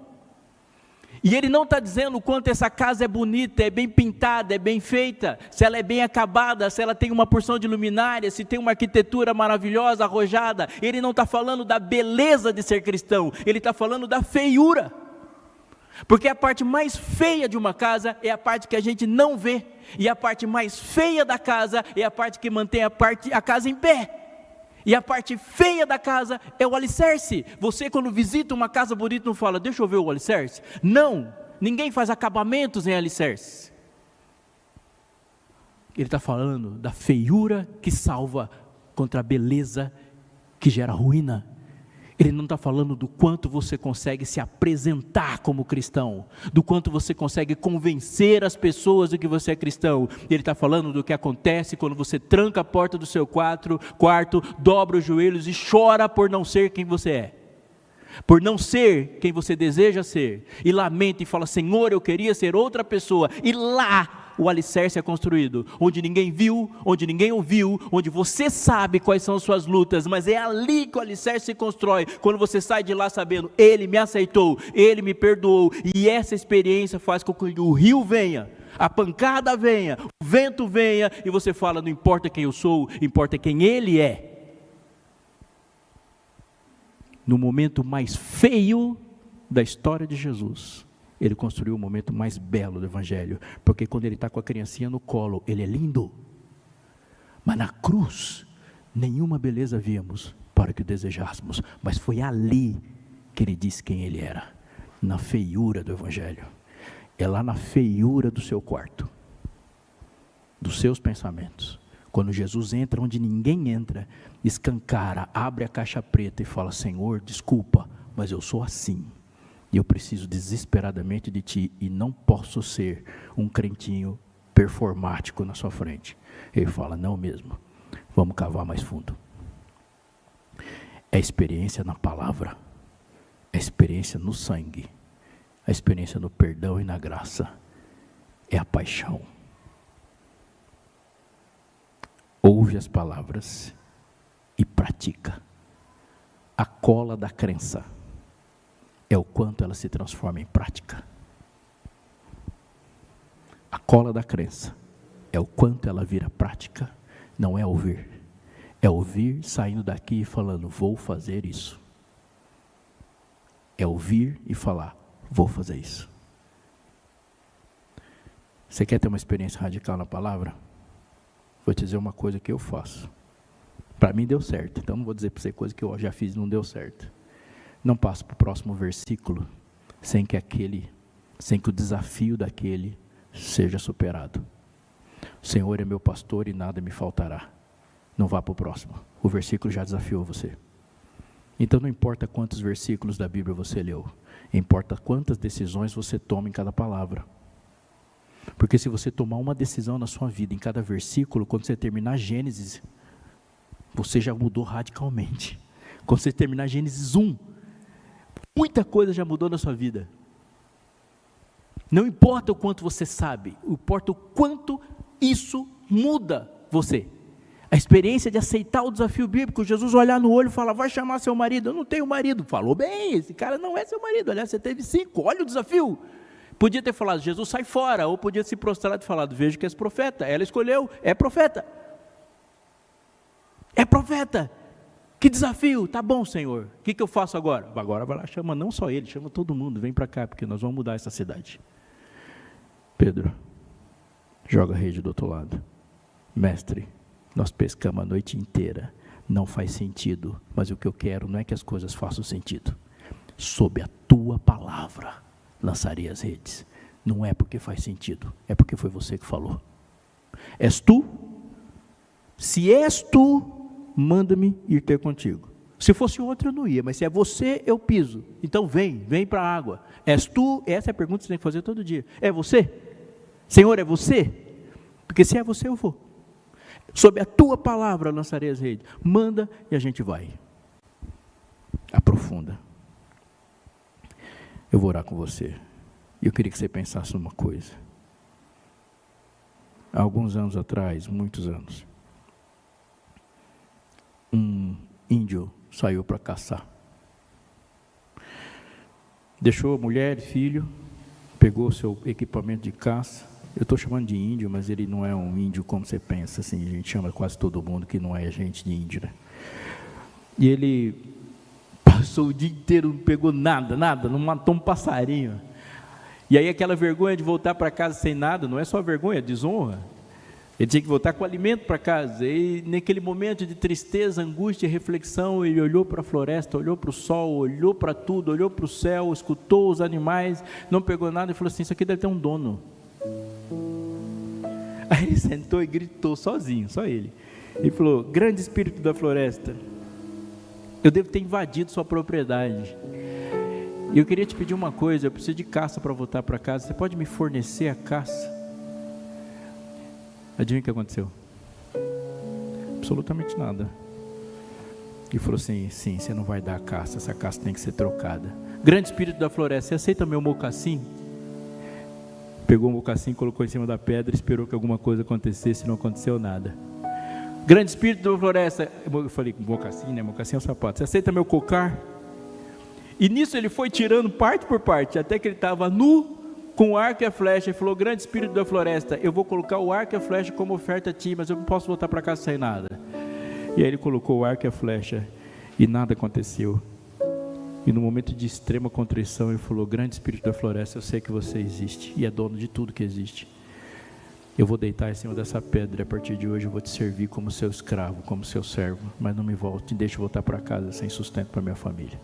E ele não está dizendo o quanto essa casa é bonita, é bem pintada, é bem feita, se ela é bem acabada, se ela tem uma porção de luminária, se tem uma arquitetura maravilhosa, arrojada. Ele não está falando da beleza de ser cristão, ele está falando da feiura. Porque a parte mais feia de uma casa é a parte que a gente não vê, e a parte mais feia da casa é a parte que mantém a casa em pé. E a parte feia da casa é o alicerce. Você, quando visita uma casa bonita, não fala, deixa eu ver o alicerce? Não, ninguém faz acabamentos em alicerce. Ele está falando da feiura que salva contra a beleza que gera ruína. Ele não está falando do quanto você consegue se apresentar como cristão, do quanto você consegue convencer as pessoas de que você é cristão. Ele está falando do que acontece quando você tranca a porta do seu quarto, dobra os joelhos e chora por não ser quem você é, por não ser quem você deseja ser, e lamenta e fala, Senhor, eu queria ser outra pessoa. E lá o alicerce é construído, onde ninguém viu, onde ninguém ouviu, onde você sabe quais são as suas lutas, mas é ali que o alicerce se constrói, quando você sai de lá sabendo, Ele me aceitou, Ele me perdoou, e essa experiência faz com que o rio venha, a pancada venha, o vento venha, e você fala, não importa quem eu sou, importa quem Ele é. No momento mais feio da história de Jesus, Ele construiu o momento mais belo do Evangelho, porque quando Ele está com a criancinha no colo, Ele é lindo, mas na cruz, nenhuma beleza víamos para que o desejássemos, mas foi ali que Ele disse quem Ele era, na feiura do Evangelho, é lá na feiura do seu quarto, dos seus pensamentos, quando Jesus entra onde ninguém entra, escancara, abre a caixa preta e fala, Senhor, desculpa, mas eu sou assim, e eu preciso desesperadamente de Ti, e não posso ser um crentinho performático na sua frente. Ele fala, não mesmo, vamos cavar mais fundo. É a experiência na palavra, é a experiência no sangue, a experiência no perdão e na graça, é a paixão. Ouve as palavras e pratica. A cola da crença é o quanto ela se transforma em prática. A cola da crença é o quanto ela vira prática. Não é ouvir, é ouvir saindo daqui e falando, vou fazer isso. É ouvir e falar, vou fazer isso. Você quer ter uma experiência radical na palavra? Vou te dizer uma coisa que eu faço. Para mim deu certo, então não vou dizer para você coisa que eu já fiz e não deu certo. Não passo para o próximo versículo sem que o desafio daquele seja superado. O Senhor é meu pastor e nada me faltará. Não vá para o próximo. O versículo já desafiou você. Então não importa quantos versículos da Bíblia você leu, importa quantas decisões você toma em cada palavra. Porque se você tomar uma decisão na sua vida em cada versículo, quando você terminar Gênesis, você já mudou radicalmente. Quando você terminar Gênesis 1, muita coisa já mudou na sua vida. Não importa o quanto você sabe, importa o quanto isso muda você. A experiência de aceitar o desafio bíblico, Jesus olhar no olho e falar, vai chamar seu marido. Eu não tenho marido. Falou bem, esse cara não é seu marido. Aliás, você teve 5, olha o desafio. Podia ter falado, Jesus sai fora, ou podia se prostrar e falado, vejo que és profeta. Ela escolheu, é profeta. É profeta. Que desafio, tá bom, Senhor, o que eu faço agora? Agora vai lá, chama não só ele, chama todo mundo, vem para cá, porque nós vamos mudar essa cidade. Pedro, joga a rede do outro lado. Mestre, nós pescamos a noite inteira, não faz sentido, mas o que eu quero não é que as coisas façam sentido. Sob a tua palavra, lançarei as redes. Não é porque faz sentido, é porque foi você que falou. És tu? Se és tu, manda-me ir ter contigo. Se fosse outro eu não ia, mas se é você, eu piso. Então vem para a água. És tu? Essa é a pergunta que você tem que fazer todo dia. É você? Senhor, é você? Porque se é você, eu vou. Sob a tua palavra lançarei as redes. Manda e a gente vai. Aprofunda. Eu vou orar com você. E eu queria que você pensasse numa coisa. Há alguns anos atrás, muitos anos, um índio saiu para caçar. Deixou a mulher e filho, pegou seu equipamento de caça. Eu estou chamando de índio, mas ele não é um índio como você pensa, assim, a gente chama quase todo mundo que não é gente de índio, né? E ele passou o dia inteiro, não pegou nada, não matou um passarinho. E aí aquela vergonha de voltar para casa sem nada, não é só vergonha, é desonra. Ele tinha que voltar com alimento para casa. E naquele momento de tristeza, angústia e reflexão, ele olhou para a floresta, olhou para o sol, olhou para tudo, olhou para o céu, escutou os animais, não pegou nada e falou assim: isso aqui deve ter um dono. Aí ele sentou e gritou sozinho, só ele. Ele falou: grande espírito da floresta, eu devo ter invadido sua propriedade. E eu queria te pedir uma coisa, eu preciso de caça para voltar para casa, você pode me fornecer a caça? Adivinha o que aconteceu? Absolutamente nada. E falou assim: sim, você não vai dar a caça, essa caça tem que ser trocada. Grande espírito da floresta, você aceita meu mocassim? Pegou o mocassim, colocou em cima da pedra, esperou que alguma coisa acontecesse, não aconteceu nada. Grande espírito da floresta, eu falei mocassim, né? Mocassim é o sapato. Você aceita meu cocar? E nisso ele foi tirando parte por parte, até que ele estava nu, com o arco e a flecha. Ele falou: grande espírito da floresta, eu vou colocar o arco e a flecha como oferta a ti, mas eu não posso voltar para casa sem nada. E aí ele colocou o arco e a flecha, e nada aconteceu. E no momento de extrema contrição ele falou: grande espírito da floresta, eu sei que você existe, e é dono de tudo que existe. Eu vou deitar em cima dessa pedra, e a partir de hoje eu vou te servir como seu escravo, como seu servo, mas não me volte, deixe voltar para casa sem sustento para minha família.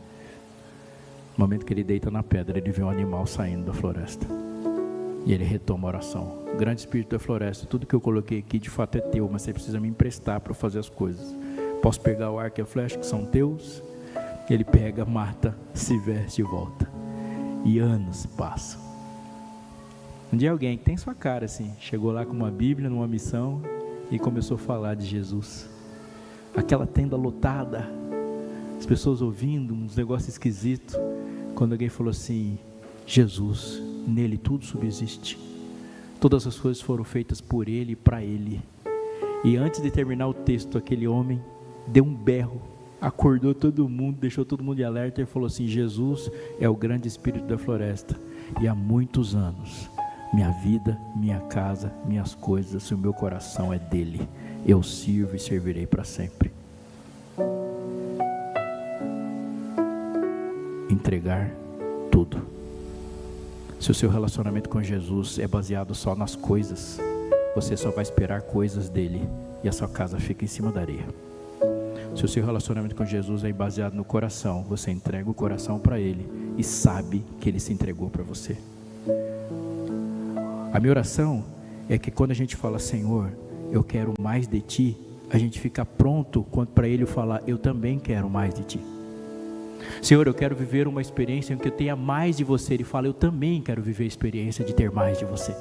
No momento que ele deita na pedra, ele vê um animal saindo da floresta. E ele retoma a oração: grande espírito da floresta, tudo que eu coloquei aqui de fato é teu, mas você precisa me emprestar para fazer as coisas. Posso pegar o arco e a flecha que são teus? Ele pega, mata, se veste e volta. E anos passam. Um dia alguém que tem sua cara assim, chegou lá com uma Bíblia, numa missão, e começou a falar de Jesus. Aquela tenda lotada, as pessoas ouvindo, uns negócios esquisitos. Quando alguém falou assim: Jesus, nele tudo subsiste. Todas as coisas foram feitas por ele e para ele. E antes de terminar o texto, aquele homem deu um berro, acordou todo mundo, deixou todo mundo de alerta e falou assim: Jesus é o grande espírito da floresta. E há muitos anos, minha vida, minha casa, minhas coisas, o meu coração é dele. Eu sirvo e servirei para sempre. Entregar tudo. Se o seu relacionamento com Jesus é baseado só nas coisas, você só vai esperar coisas dele e a sua casa fica em cima da areia. Se o seu relacionamento com Jesus é baseado no coração, você entrega o coração para ele e sabe que ele se entregou para você. A minha oração é que quando a gente fala: Senhor, eu quero mais de ti, a gente fica pronto para ele falar: eu também quero mais de ti. Senhor, eu quero viver uma experiência em que eu tenha mais de você. Ele fala: eu também quero viver a experiência de ter mais de você.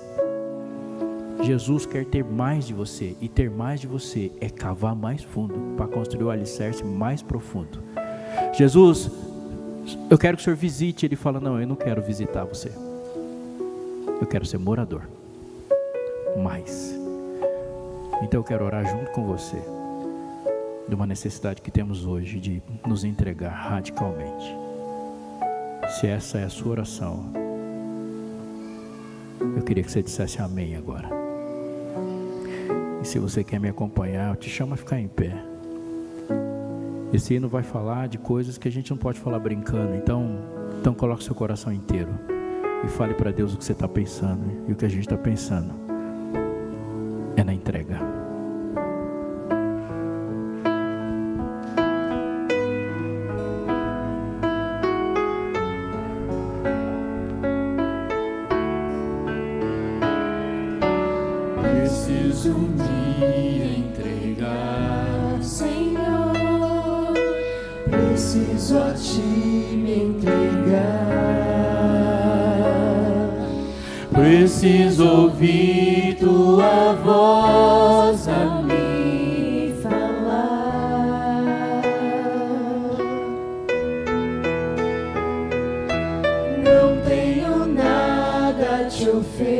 Jesus quer ter mais de você, e ter mais de você é cavar mais fundo para construir o alicerce mais profundo. Jesus, eu quero que o Senhor visite. Ele fala: não, eu não quero visitar você, eu quero ser morador. Mais. Então eu quero orar junto com você de uma necessidade que temos hoje de nos entregar radicalmente. Se essa é a sua oração, eu queria que você dissesse amém agora. E se você quer me acompanhar, eu te chamo a ficar em pé. Esse hino vai falar de coisas que a gente não pode falar brincando. Então coloque seu coração inteiro e fale para Deus o que você está pensando. E o que a gente está pensando é na entrega. Preciso me entregar, Senhor. preciso a ti me entregar. Preciso ouvir Tua voz a me falar. Não tenho nada a te oferecer,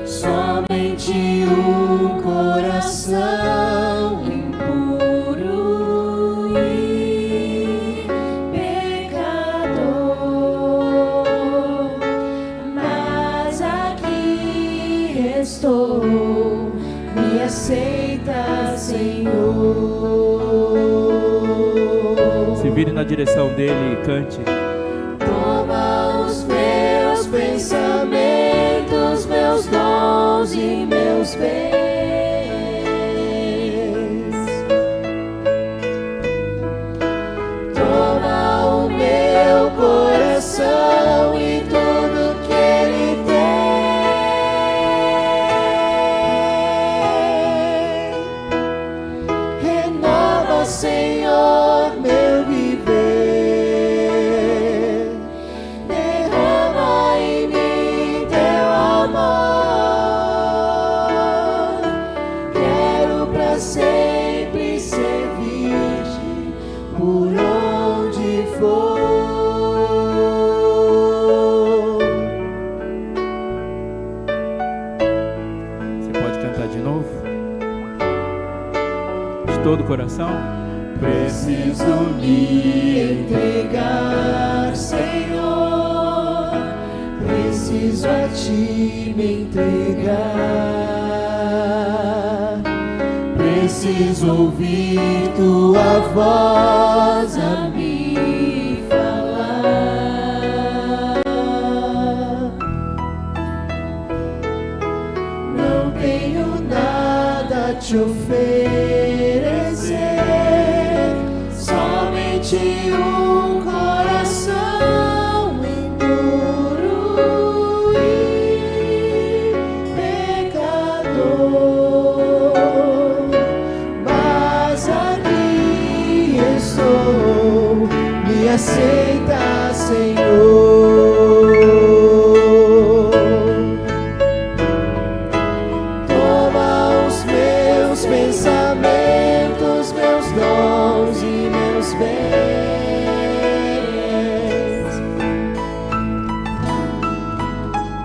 somente um coração impuro e pecador. Mas aqui estou, me aceita, Senhor. Se vire na direção dele e cante. Toma os meus pensamentos, meus dons e meus bens. Toma o meu coração e tudo que ele tem. Renova, Senhor, meu viver. Derrama em mim teu amor. Quero pra sempre servir-te por onde for. Você pode cantar de novo? De todo o coração? Preciso me entregar, Senhor. Preciso a ti me entregar. Preciso ouvir tua voz a me falar. Não tenho nada a te oferecer, somente um coração impuro e pecador. Mas aqui estou, me aceita, Senhor. Toma os meus pensamentos, meus dons e meus bens.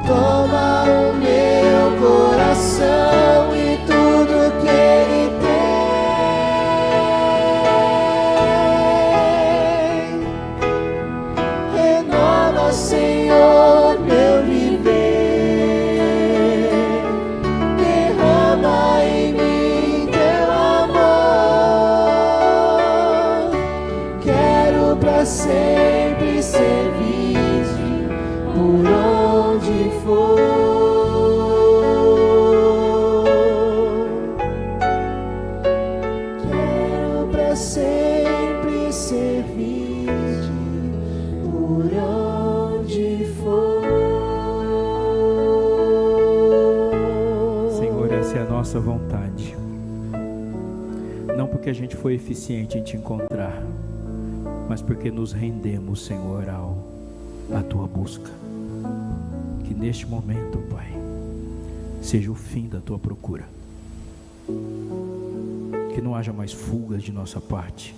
Toma o meu coração e tudo que ele tem. Renova, Senhor, meu viver. Derrama em mim teu amor. Quero pra sempre servir-te por onde for. Quero pra sempre servir-te por onde for. Senhor, essa é a nossa vontade. Não porque a gente foi eficiente em te encontrar, mas porque nos rendemos, Senhor, à tua busca. Que neste momento, Pai, seja o fim da tua procura. Que não haja mais fugas de nossa parte,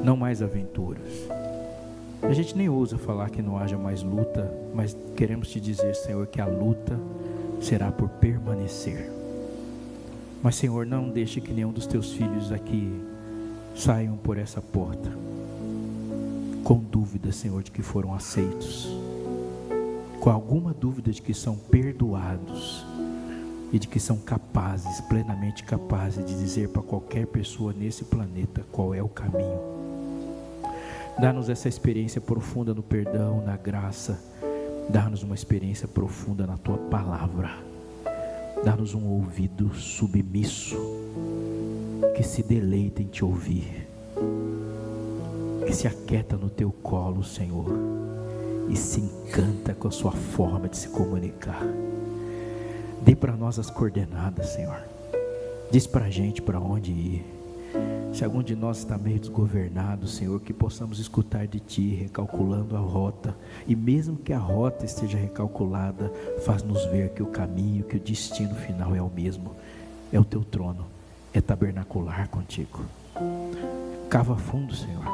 não mais aventuras. A gente nem ousa falar que não haja mais luta, mas queremos te dizer, Senhor, que a luta será por permanecer. Mas, Senhor, não deixe que nenhum dos teus filhos aqui saiam por essa porta com dúvida, Senhor, de que foram aceitos, com alguma dúvida de que são perdoados e de que são capazes, plenamente capazes de dizer para qualquer pessoa nesse planeta qual é o caminho. Dá-nos essa experiência profunda no perdão, na graça. Dá-nos uma experiência profunda na tua palavra. Dá-nos um ouvido submisso, que se deleita em te ouvir, que se aquieta no teu colo, Senhor, e se encanta com a sua forma de se comunicar. Dê para nós as coordenadas, Senhor. Diz para a gente para onde ir. Se algum de nós está meio desgovernado, Senhor, que possamos escutar de Ti, recalculando a rota. E mesmo que a rota esteja recalculada, faz-nos ver que o caminho, que o destino final é o mesmo. É o Teu trono, é tabernacular contigo. Cava fundo, Senhor.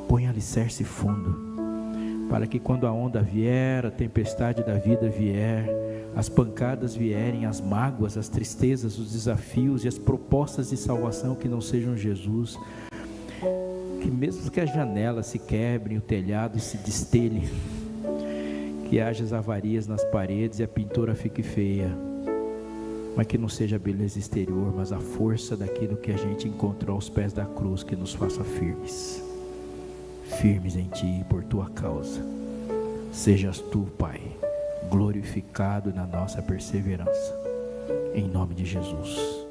Põe alicerce fundo, para que quando a onda vier, a tempestade da vida vier, as pancadas vierem, as mágoas, as tristezas, os desafios e as propostas de salvação que não sejam Jesus, que mesmo que as janelas se quebrem, o telhado se destelhe, que haja as avarias nas paredes e a pintura fique feia, mas que não seja a beleza exterior, mas a força daquilo que a gente encontrou aos pés da cruz, que nos faça firmes em Ti e por Tua causa. Sejas Tu, Pai, glorificado na nossa perseverança, em nome de Jesus.